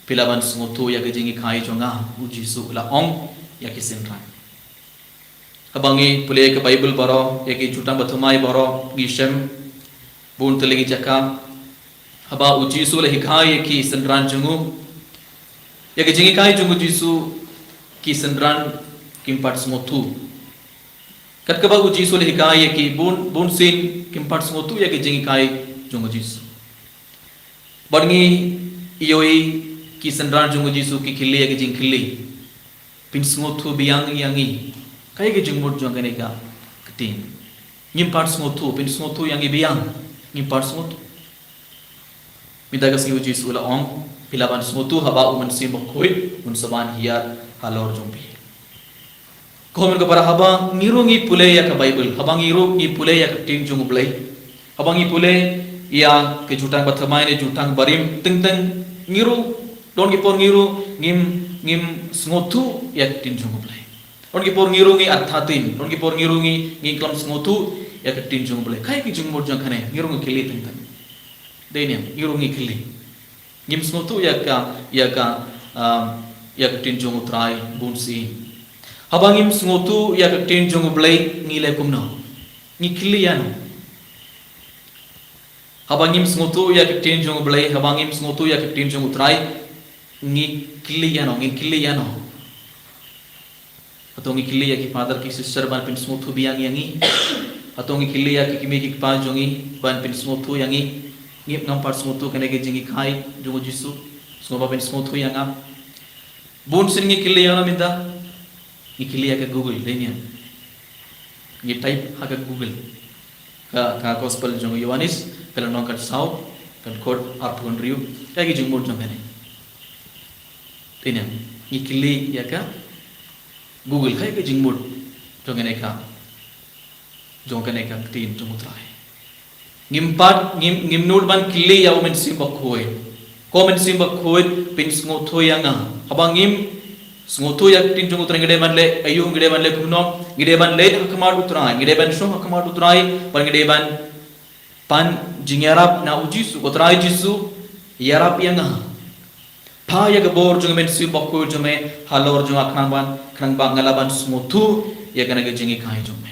pilaban sngotu ya gejingi khai jonga u Jisu la ong ya kisinran habangi pule ke Bible baro ya ki jutang bathumai baro gisem bun telingi jaka haba u Jisu la hikai ki sinran jongu ya ke jingi kai jungu Jisu ki sendran kimpat smotu kat ka bagu Jisu le hikai ki bun sin kimpat smotu ya ke jingi kai jungu Jisu badngi ioi ki sendran jungu Jisu ki khili ya ke jing khili pin smotu biang yangi kai ke jingmut jong ne ga ketin ngimpat smotu pin smotu yangi biang ngimpat smotu midagas ki Jisu la ong pilaban smotu haba uman sim bakhoi un saban hiar halor jombi komen ka para haba ngirungi pule ya ka Bible haba ngirungi pule ya ka ting jung blai haba ngi pule ya ke jutang bathamai ne jutang barim teng ngiru don ki por ngiru ngim smotu ya ting jung blai don ki por ngirungi athatin don ki por ngirungi ngiklam smotu ya ka ting jung blai kai ki jung mur jang khane ngirungi kili teng deniam ngirungi kili ngim smotu ya ka tin jong utrai bunsi habangim smotu ya ka tin jong blai ngile kumno ngikliano habangim smotu ya ka tin jong blai habangim smotu ya ka tin jong utrai ngikliano atau ngikli ya ki father ki sister ban pin smotu biang yangi atau ngikli ya ki kimi ki pa jongi ban pin smotu yangi ngip ngampar smotu kene ke jingi khai jungu Jisu smoba ben smotu yanga bun singi kili yana minda ikili ya ke Google denia ngi type ha ke Google ka gospel jungu Yohanes pela non kat sau kan code apun riu ka gi jingmur jong kene denia ikili ya ka Google khai ke jingmur jong kene ka tin jungu trai ngimpat ngimnur ban kili ya umen sim bakhoi komen sim bakhoi pin sngotu yanga habangim Smotu yak tin jung utrai ngide ban le ayu ngide ban le kumno ngide ban le hakamar utrai ngide ban shom hakamar utrai ban ngide ban pan jingyarap na ujisu utrai jisu yarap yang pa yak bor jung men si bokku jung me halor jung aknang ban ngalaban smotu yak na jingi kai jung me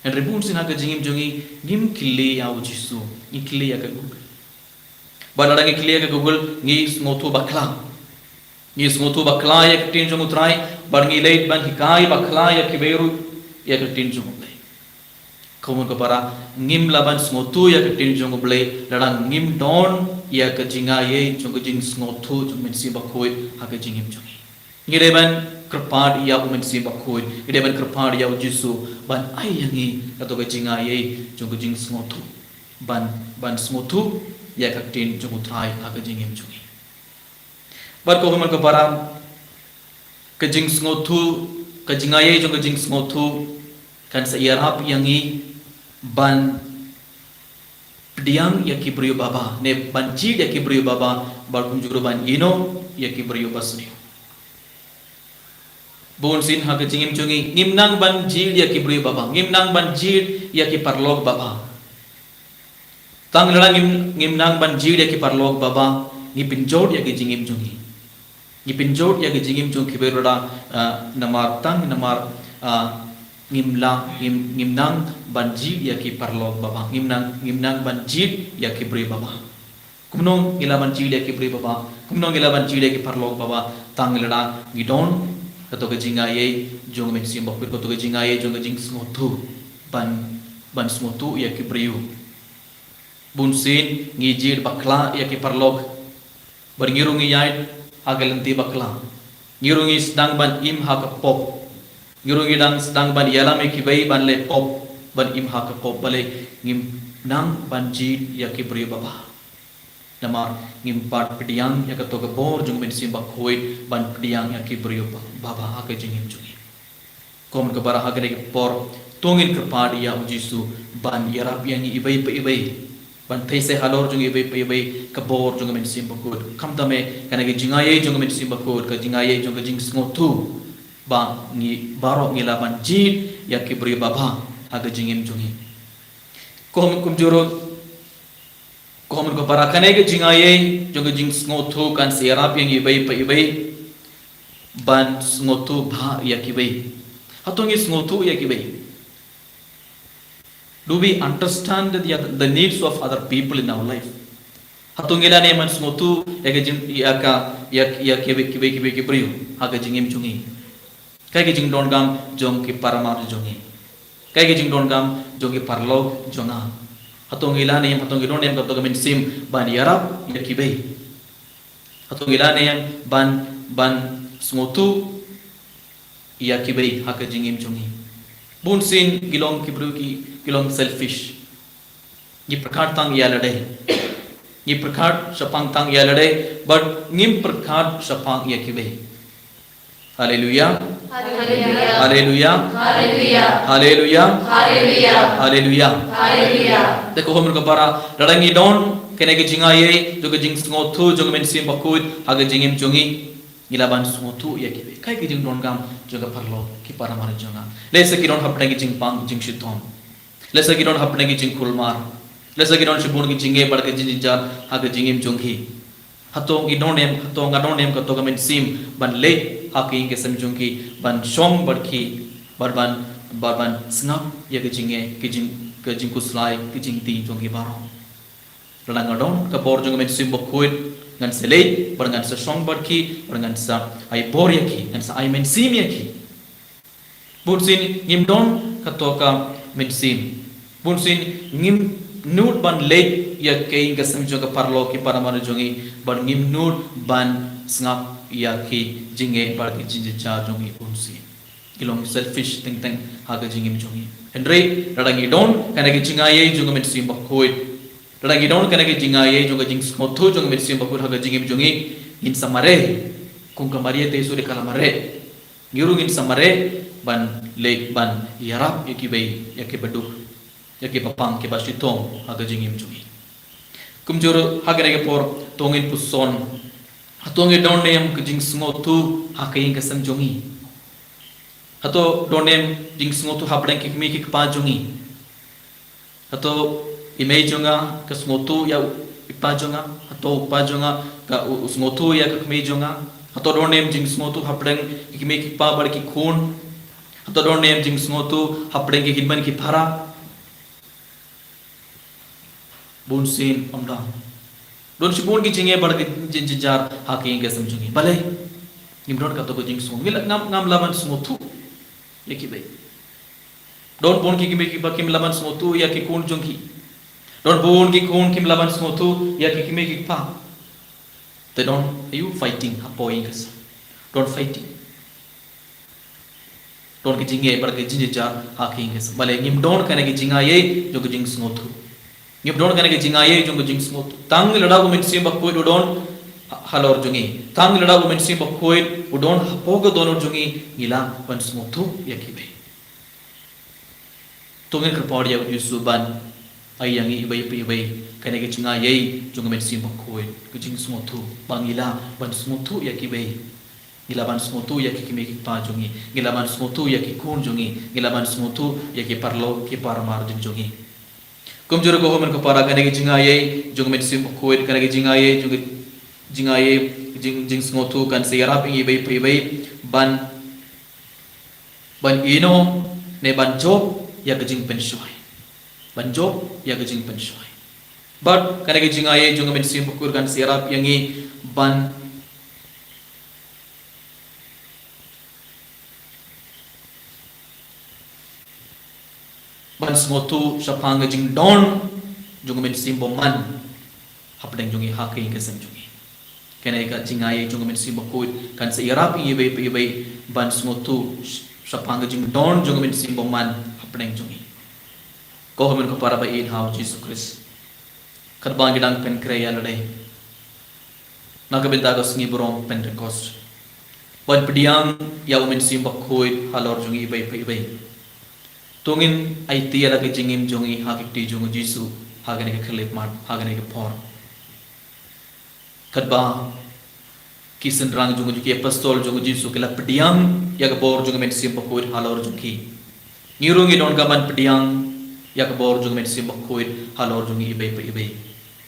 en ribun sina ga jingim jungi ngim kille ya ujisu ni kille yak google ban ada kille yak google ngi smotu bakla ni smotu bakla yak tin jung utrai barngi leit ban hikai bakla yak kiberu yak tin jung ublai komun ko para ngim laban smotu yak tin jung ublai ladang ngim don yak jinga ye jung jing smotu jung men si bakoi ha jingim jungi ngire ban krpad ya umen si bakoi ngire ban krpad ya ujisu ban ai yangi ato ga jinga ye jung jing smotu ban smotu yak tin jung utrai ha jingim jungi bar ko man ko para ke jing smotu ke jingaye jong ke jing smotu kan sa yarap yangi ban diang ya kibriyo baba ne banji ya kibriyo baba bar kum juro ban ino ya kibriyo basni bon sin ha ke jingim jongi ngimnang ban jil ya kibriyo baba ngimnang ban jil ya ki parlog baba tang ladang ngimnang ban jil ya ki parlog baba ni pinjod ya ki jingim jongi Gipinjot ya gijingim jung kiberoda namar tang namar ngimnang banjid ya ki parlog baba ngimnang banjid ya ki bre baba kumnong gila banjid ya ki bre baba kumnong gila banjid ya ki parlog baba tang lada gidon kato gijinga ye jung men sim bokir kato gijinga ye jung gijing smotu ban smotu ya ki breu bunsin ngijir bakla ya ki parlog bernirungi yai agalenti bakla ngirungi sedang ban im ha ka pop ngirungi dang sedang ban yalame ki bai ban le pop ban im ha ka pop bale ngim nang ban ji ya ki bri baba namar ngim pat pediang ya ka to ka bor jung men sim bak hoi ban pediang ya ki bri baba ha ka jingim jungi kom ka bara ha ka por tongin krpadi ya ujisu ban yarap yangi ibai pa ibai ban thai se halor jung ibai pe ibai ka bor jung men sim bakut kam tame kana gi jingaye jung men sim bakut ka jingaye jung ka jing smotu ba ni baro ngila ban jid ya ki bri baba aga jingim jungi kom juro kom ko para kana gi jingaye jung ka jing smotu kan se yarap yang ibai pe ibai ban smotu bha ya ki bai hatongi smotu ya ki bai. Do we understand the needs of other people in our life? Hatungila ne man smotu ya kibe priu aga jingim jungi kai ke jing don gam jong ki paramar jongi kai ke jing don gam jong ki parlog jonga hatungila ne hatungilo ne ka to men sim ban yarap ya kibe hatungila ne ban smotu ya kibe aga jingim jungi bun sin gilong kibru ki kilong selfish ni prakar tang ya lade ni prakar sapang tang ya lade but ngim prakar sapang ya kibe hallelujah hallelujah hallelujah hallelujah hallelujah hallelujah hallelujah dekho hom ko para ladangi don kene ki jingaye jo ke jing sngo thu jo men sim bakut haga jingim jongi gilaban sngo thu ya kibe kai ki jing don gam jo ka parlo ki para mar jonga lesa ki don hapna ki jing pang jing shitom lesa ki don hapne ki jing kulmar lesa ki don shibun ki jinge bar ke jing jar ha ke jingim jonghi hatong i don nem ka to men sim ban le ha ke sem jonghi ban shom bar ki barban snap ya ke jinge ki jing kuslai ki jing ti jonghi baro ladang don ka bor jong men sim bokuit ngan selei bar ngan sa shom bar ki bar ngan sa ai bor ya ki ngan sa ai men sim ya ki bursin ngim don ka to ka medicine bunsin ngim nut ban late ya ke inga samjo ka parlo ki paramar jongi ban ngim nut ban snap ya ki jinge par ki jinje cha jongi bunsin kilong selfish ting ha ga jingim jongi andre radangi don kana ki jinga ye jongi medicine bakoi radangi don kana ki jinga ye jongi jing smotho jongi medicine bakoi ha ga jingim jongi in samare kung kamarie te suri kala mare ngirung in samare ban lek ban yarap yakibai yakibadu yakipapang kibasitong haga jingim jungi kumjur haga nege por tongin puson Hatong e don nem ke jing sngo tu ha kain ke sam jongi. Hato don nem jing sngo tu ha breng ki mi ki pa jongi. Hato imei jonga ke sngo tu ya ipa jonga, hato pa jonga ka sngo tu ya ke mi jonga. Hato don nem jing sngo tu ha breng ki mi ki pa bar ki khun. Hato don nem jing sngo tu ha breng ki ban ki phara. Bun sin amda. Don si bun ki jinge bar ki jinjar ha kain ke sam jongi. Balai nimron ka to ko jing sngo mil ngam laban sngo tu ya ki bai. Don bun ki mi ki ba kim laban sngo tu ya ki kun jongi. Don bun ki kun kim laban sngo tu ya ki mi ki pa. They don't are you fighting hapoing kas. Don't fighting. Don ki jinge bar ki jinjar ha kain ke sam. Balai ngim don kana ki jinga ye jo ki jing sngo tu. Ngim don kana ki jinga ye jo ki jing sngo tu. Tang lada ko min sim ba ko don halor jungi. Tang lada ko min sim ba ko don hapoga donor jungi ngila ban sngo tu ya ki bai. Tungin kerpori ya Yesus ban ayang ibai kena ke cinga yei junga men sim bakoi ke jing semua tu bangila ban semua tu ya ki bai ngila ban semua tu ya ki me ki pa jungi ngila ban semua tu ya ki kun jungi ngila ban semua tu ya ki parlo ki parmar jungi kum juru ko men ko para kena ke cinga yei junga men sim bakoi kena ke cinga yei jinga yei jing semua tu kan searap ibai ban ino ne ban job ya ke Jingpynkhreh ban job ya ke Jingpynkhreh but kana ke jingaye junga men sim bukur kan sirap yangi ban smotu sapang jing don junga men sim boman hapdeng jungi hakai ke sem jungi kana ka jingaye junga men sim bukur kan sirap ibai ban smotu sapang jing don junga men sim boman hapdeng jungi ko hamen ko para ba in how Jesus Christ kadbang gidang Pentekost ya ladai nakabenta ko Sngi borong Pentekost ban pediang ya umen sim bakhoi halor jungi ibai tungin ai tia la ke jingim jungi hakiti jungu Jisu hagane ke khlip mar hagane ke por kadba kisan rang jungu ki apostol jungu Jisu ke la pediang ya ke bor jungu men sim bakhoi halor jungi ngirungi don ka ban pediang ya ke bor jungu men sim bakhoi halor jungi ibai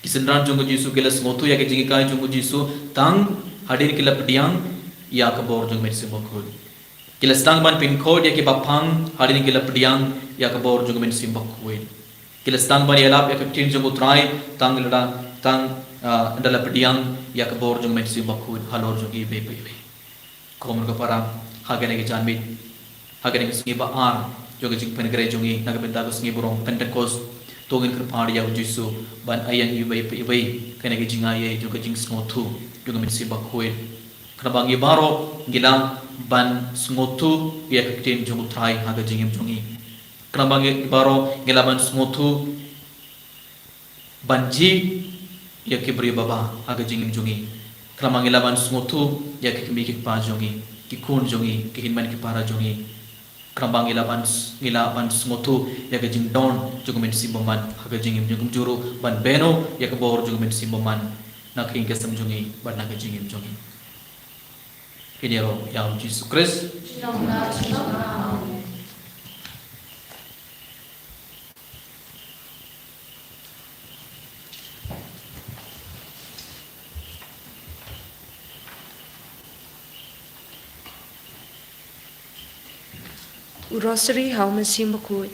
kisenran jungu Jisu kelas ngotu ya ke jingi kai jungu Jisu tang hadin kila pediang ya ke bor jungu men sim bakhoi kelas tang ban pin code ya ke bapang hadin kila pediang ya ke bor jungu men sim bakhoi kelas tang ban yalap ya ke tin jungu trai tang lada tang andala pediang ya ke bor jungu men sim bakhoi halor jungi ibai komur ka para hagane ke janbit hagane ke Sngi ba ar joga Jingpynkhreh jungi nagabenta ko Sngi borong Pentekost tongin kerpadi ya Jisu ban ayang ibai kena ke jingaye juga jing smotu juga men sim bakhoi kana bangi baro gilang ban smotu ya ketin jungu trai haga jingim jungi kana bangi baro gila ban smotu banji ya kibri baba haga jingim jungi kana bangi laban smotu ya kikimi kikpa jungi kikun jungi kihinman kipara jungi krambang ilaban smotu ya ke jing don juga men simboman haga jingim jungum juru ban beno ya ke bor juga men simboman nak king ke samjungi ban nak jingim jungi ini ro ya Jesus Christ Rosary how masim bakut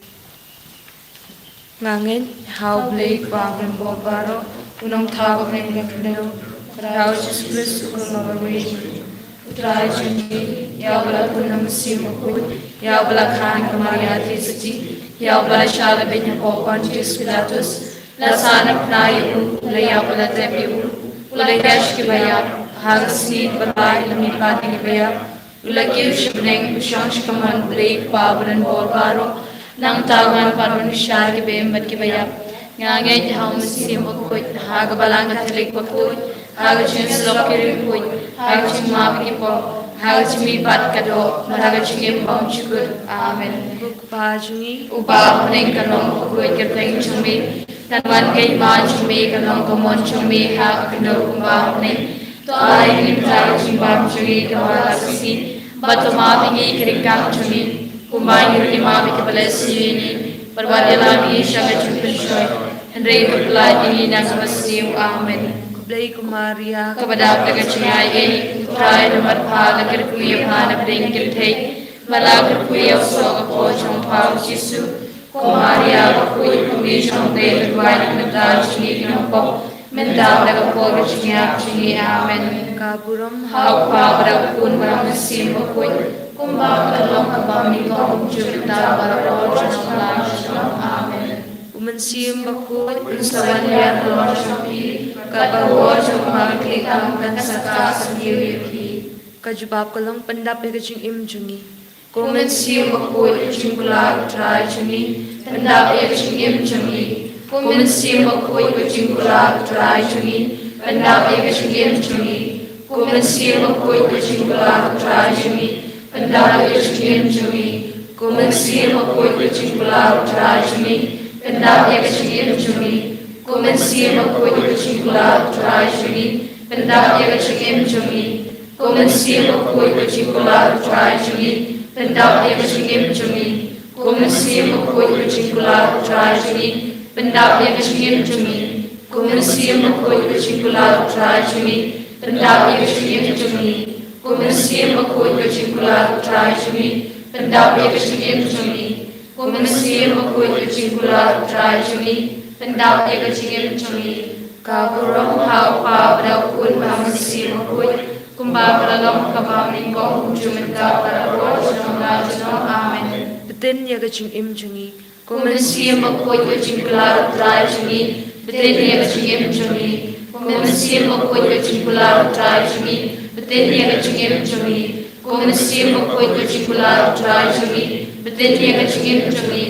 ngangen how blake babren bobaro unong thago men gakno how Jesus Christ umawi utrai jungi ya bala kunam masim bakut ya bala khan kamariati sati ya bala shala benya popon Jesus Pilatus la sana pnai la ya bala tepi la dash ki baya hagsi bala ilmi pati ki baya Ulagi ushabneng ushangsh kaman break pabran borbaro nang tagan paron shar ke bembat ke bayap ngangay hum sim bakut haga balang katolik bakut haga chin slok ke bakut haga chin map ke po haga chimi pat kado haga chim bom chukur amen bajungi uba neng kalong bakut ke teng chumi tanwan kay ma chumi kalong komon chumi haga kano uba neng Toai nim trai chimbam chungi kamala sasi batoma bingi kirikam chungi kumbai ni ma bi kabalasi ni parwadela bi shaga chunpilshoi Henry kublai bingi nang masiu amen Kublai Kumaria kabadap daga chingai e trai nomar phala kirkuya phana bring kirthei malak kuya soga po chong phau chisu Kumaria kuya kumi chong de lwai mata chini kinampo Mendam daga poga chingia chingi amen Kaburam Hau pa barang kun barang sim kuy kumba kalong kabam ni kong jumita barang chong lai chong amen Umansim Bakut Unsawan ya lor champi kabawo chong magli kam kan saka sangyuki Kajubab Kalong Pandap Ekaching Im Chungi kumen sim kuy chingla trai chungi pendap ya chingim chungi kumen sim kuy chingla trai chungi pendap ya chingim chungi kumen sim kuy chingla trai chungi pendap ya chingim chungi kumen sim kuy chingla trai chungi pendap ya chingim chungi kumen sim kuy chingla trai chungi pendap ya chingim chungi kumen sim kuy chingla trai chungi pendap ya chingim chungi kumen sim kuy chingla trai chungi pendap ya chingim chungi kumen sim kuy chingla trai chungi pendap ya chingim chungi kumen sim kuy chingla trai chungi pendap ya chingim chungi kumen sim kuy chingla trai chungi pendap ya chingim chungi kaburong hau pa brau kun ham sim kuy kumba pralam kabam ni kong jumita para bo chong la chong amen Betin Yakaching Im Chungi kumen sim kuy chingla trai chungi betin ya chingim chungi kumen sim kuy chingla trai chungi betin ya chingim chungi kumen sim kuy chingla trai chungi betin ya chingim chungi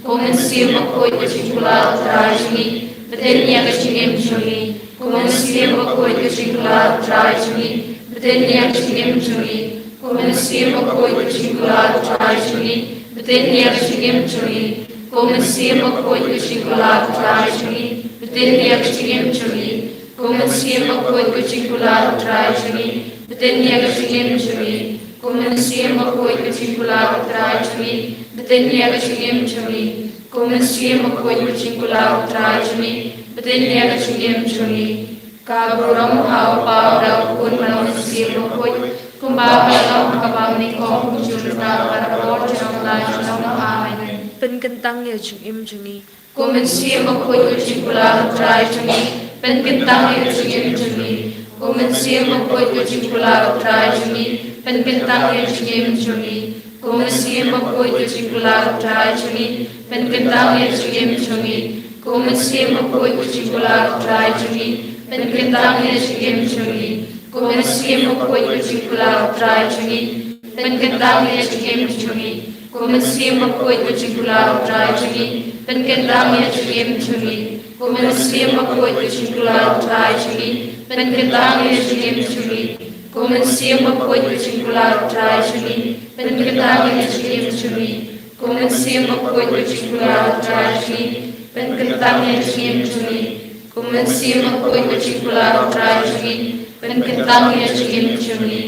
kumen sim kuy chingla trai chungi betin ya chingim chungi kumen sim kuy chingla trai chungi betin ya chingim chungi kumen sim kuy chingla trai chungi betin ya chingim chungi kumen sim kuy chingla trai chungi betin ya chingim chungi kumen sim kuy chingla trai chungi betin ya chingim chungi kumen sim kuy chingla trai chungi betin ya chingim chungi kumen sim kuy chingla trai chungi betin ya chingim chungi kaburam hau pa brau kun manong sim kuy kumba kalong kabam ni kong jumita para bo chong lai chong amen Pen Kentang Yakaching Im Chungi kumen sim kuy chingla trai chungi pen kentang ya chingim chungi kumen sim kuy chingla trai chungi pen kentang ya chingim chungi kumen sim kuy chingla trai chungi pen kentang ya chingim chungi kumen sim kuy chingla trai chungi pen kentang ya chingim chungi kumen sim kuy chingla trai chungi pen kentang ya chingim chungi kumen sim kuy chingla trai chungi pen kentang ya chingim chungi kumen sim kuy chingla trai chungi pen kentang ya chingim chungi kumen sim kuy chingla trai chungi pen kentang ya chingim chungi kumen sim kuy chingla trai chungi pen kentang ya chingim chungi kumen sim kuy chingla trai chungi pen kentang ya chingim chungi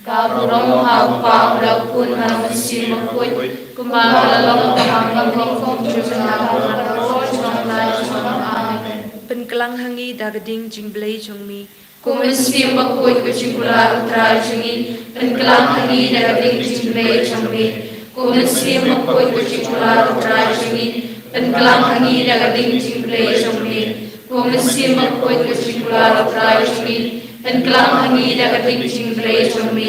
kaburong hau pa brau kun manong sim kuy kumba kalong kabam ni kong jumita para bo chong lai chong amen Pen Kelang Hangi Dagading Jingblai Chongmi kumen sim kuy chingla trai chungi pen kelang hangi dagading chingmei chongmi kumen sim kuy chingla trai chungi pen kelang hangi dagading chingmei chongmi kumen sim kuy chingla trai chungi pen kelang hangi dagading chingmei chongmi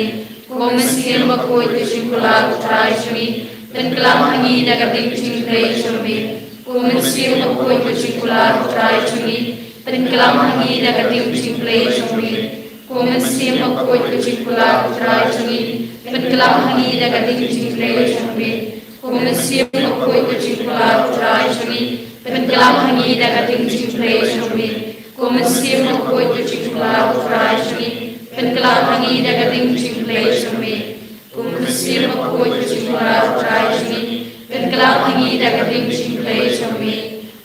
kumen sim kuy chingla trai chungi pen kelang hangi dagading chingmei chongmi kumen sim kuy chingla trai chungi pen kelang hangi dagading chingmei chongmi kumen sim kuy chingla trai chungi pen kelang hangi dagading chingmei chongmi kumen sim kuy chingla trai chungi pen kelang hangi dagading chingmei chongmi kumen sim kuy chingla trai chungi pen kelang hangi dagading chingmei chongmi kumen sim kuy chingla trai chungi pen kelang hangi dagading chingmei chongmi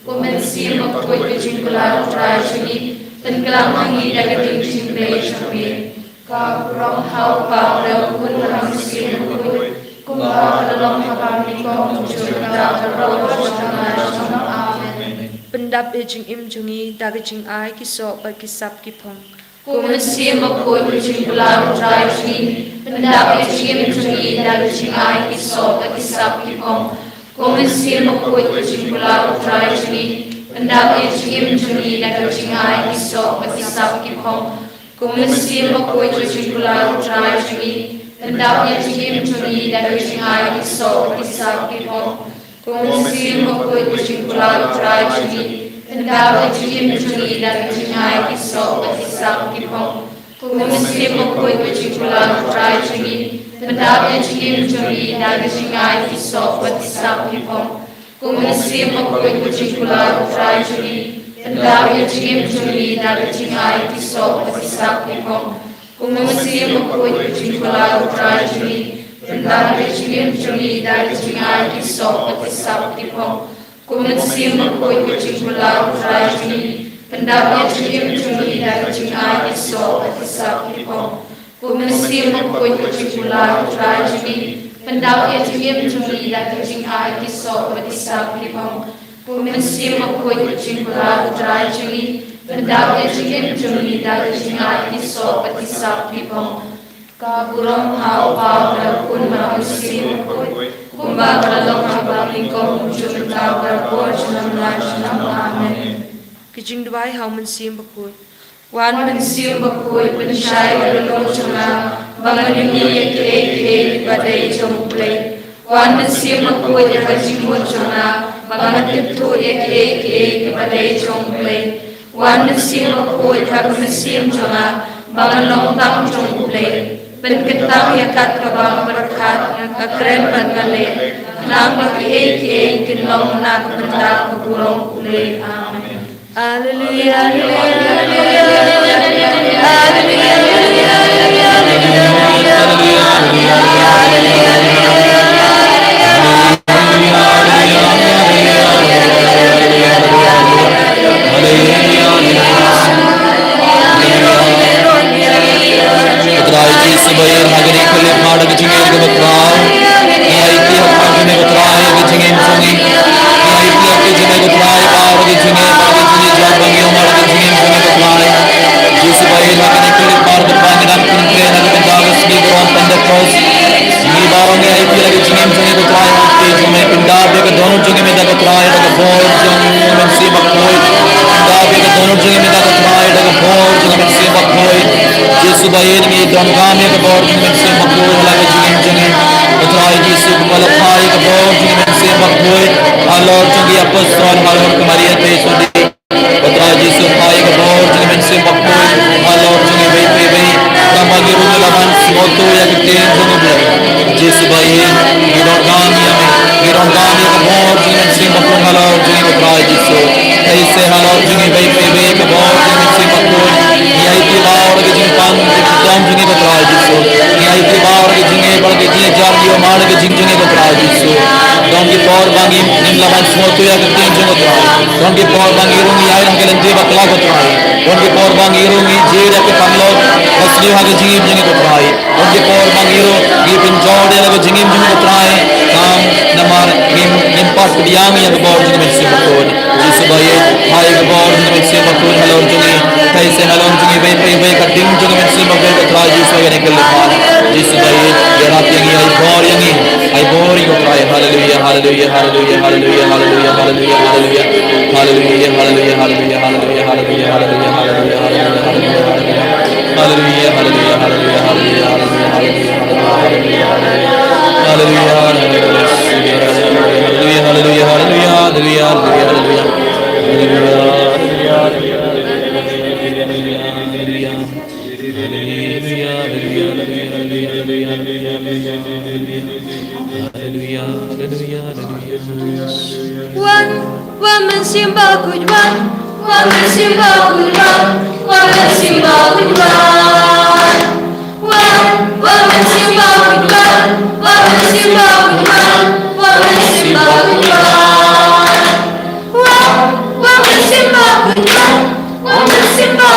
kumen sim kuy chingla trai chungi Tenggelam angin dagat Jingpynkhreh Jongmi Kaburong hau pabra kun ram sim kui kumba kalong habang ni kong jurda karo jana jana amen. Pendap jing im jungi dagat jing ai kiso ba kisap kipong. Kumen sim kui jing pulau trai jing pendap jing im jungi dagat jing ai kiso ba kisap kipong. Kumen sim kui jing pulau trai jing pendap jing im jungi dagat jing ai kiso ba kisap kipong. Kumensim bakoi jing pulau trai jing pendapnya jing juni dan jing ai kiso kisap kipong. Kumensim bakoi jing pulau trai jing pendapnya jing juni dan jing ai kiso kisap kipong. Kumensim bakoi jing pulau trai jing pendapnya jing juni dan jing ai kiso kisap kipong. Kumensim bakoi jing pulau trai jing pendapnya jing juni dan jing ai kiso kisap kipong. Kumensim bakoi jing pulau trai jing pendapnya jing juni dan jing ai kiso kisap kipong. Kumensim bakoi jing pulau trai jing pendapnya jing juni dan jing ai kiso kisap kipong. Kumensim bakoi jing pulau trai jing pendapnya jing juni dan jing ai kiso kisap kipong. Kumensim bakoi jing pulau trai jing pendapnya jing juni dan jing ai kiso kisap kipong. Kaburong hau pabra kun mamusim bakoi kumba kalong habang ni kong jurda karo jana jana amen. Kijing duai hau mensim bakoi. Wan mensim bakoi pensyai kalong jana bangan ni ye badai Jongplay. Wan mensim bakoi hajing mo jana bangan tipto ye badai Jongplay. Wan mensim bakoi hag mensim jana bangan longtang Jongplay. Penketang yakat kabang berkat ngakren bangale nang bagi kinlong nak benda kugurong kulay amen. Hallelujah, hallelujah, hallelujah, Sebagai negeri kelip madak jingin ke betrau, ia itu apa jingin betrau ke jingin sungi, ia itu apa jingin betrau baru ke jingin jauh bagi orang ke jingin betrau. Jadi sebagai negeri kelip madak panggilan Jingpynkhreh negeri Pentekost di Bawah Pentekost, ini barang ia itu lagi jingin betrau ke jingin pindah ke dono jingin betrau ke bor jingin mensi bakoi, pindah ke dono jingin betrau ke bor jingin mensi bakoi. Yesus bayin ni don kami ke bawah jingin se makbul lagi jingin betul Yesus kepala pai ke bawah jingin se makbul alor jangi apostol alor kemari Yesus di betul Yesus pai ke bawah jingin se makbul alor jangi bayi kembali rumah lawan moto yang kita jenguk Yesus bayin ni don kami ke bawah jingin se makbul alor jangi betul Yesus ऐसे हालात जिन्हें भाई पे के बहुत जिन्हें से पकड़ यही की बार के जिन काम एकदम जिन्हें बतलाए जिसको यही की बार के जिन्हें बड़ के जिन्हें जार दियो मार के जिन्हें बतलाए जिसको दम की पौर बांगी निम्नलावन स्मोतो या करते हैं जिन्हें बतलाए दम की पौर बांगी रोंगी आये ना के लंदे बतला बतलाए दम की पौर बांगी रोंगी जेर या के पंगलो असली वहाँ के जिन्हें बतलाए दम की पौर बांगी रो ये पिंजौर या के जिन्हें बतलाए काम नमार निम्पास दियांग या के बहुत जिन्हें से पकड़ जिस बाये हाय के बहुत जिन्हें से पकड़ हलों जुगी कैसे हलों जुगी भाई कटिंग जुगी में से पकड़ के ट्राई जिस बाये निकल पाए जिस बाये ये रात यंगी आई बोर यो ट्राई hallelujah hallelujah hallelujah hallelujah hallelujah hallelujah hallelujah hallelujah hallelujah hallelujah hallelujah hallelujah hallelujah hallelujah hallelujah hallelujah hallelujah Wan mensimba kujwan, wan mensimba kujwan, wan mensimba kujwan, wan mensimba kujwan, wan mensimba kujwan, wan mensimba kujwan, wan mensimba kujwan, wan mensimba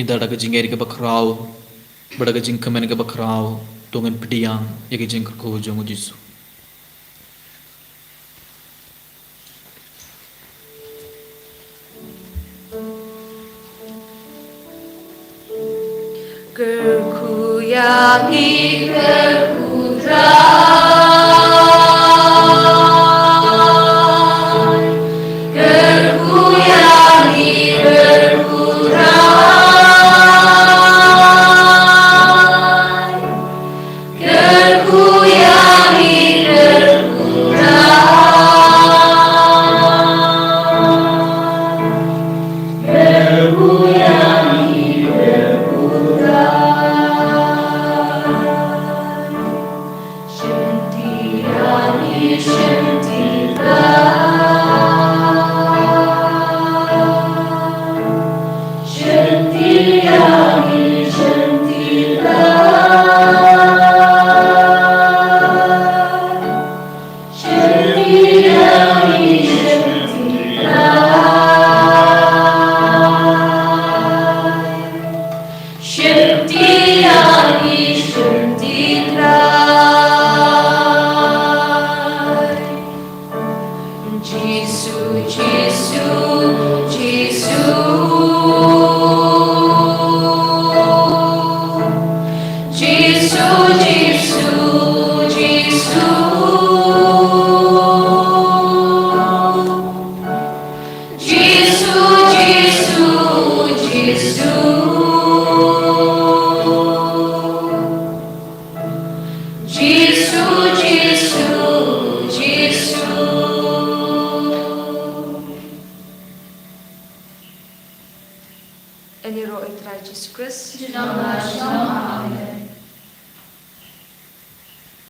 Midada ka jingeri ka bakraw, bada ka jingkamen ka bakraw, tungan pidiyang, yagi jingkako jong Jisu. Gerkuyangi gerkutra Jesus, Jesus, Jesus. Christ. Junama Shalom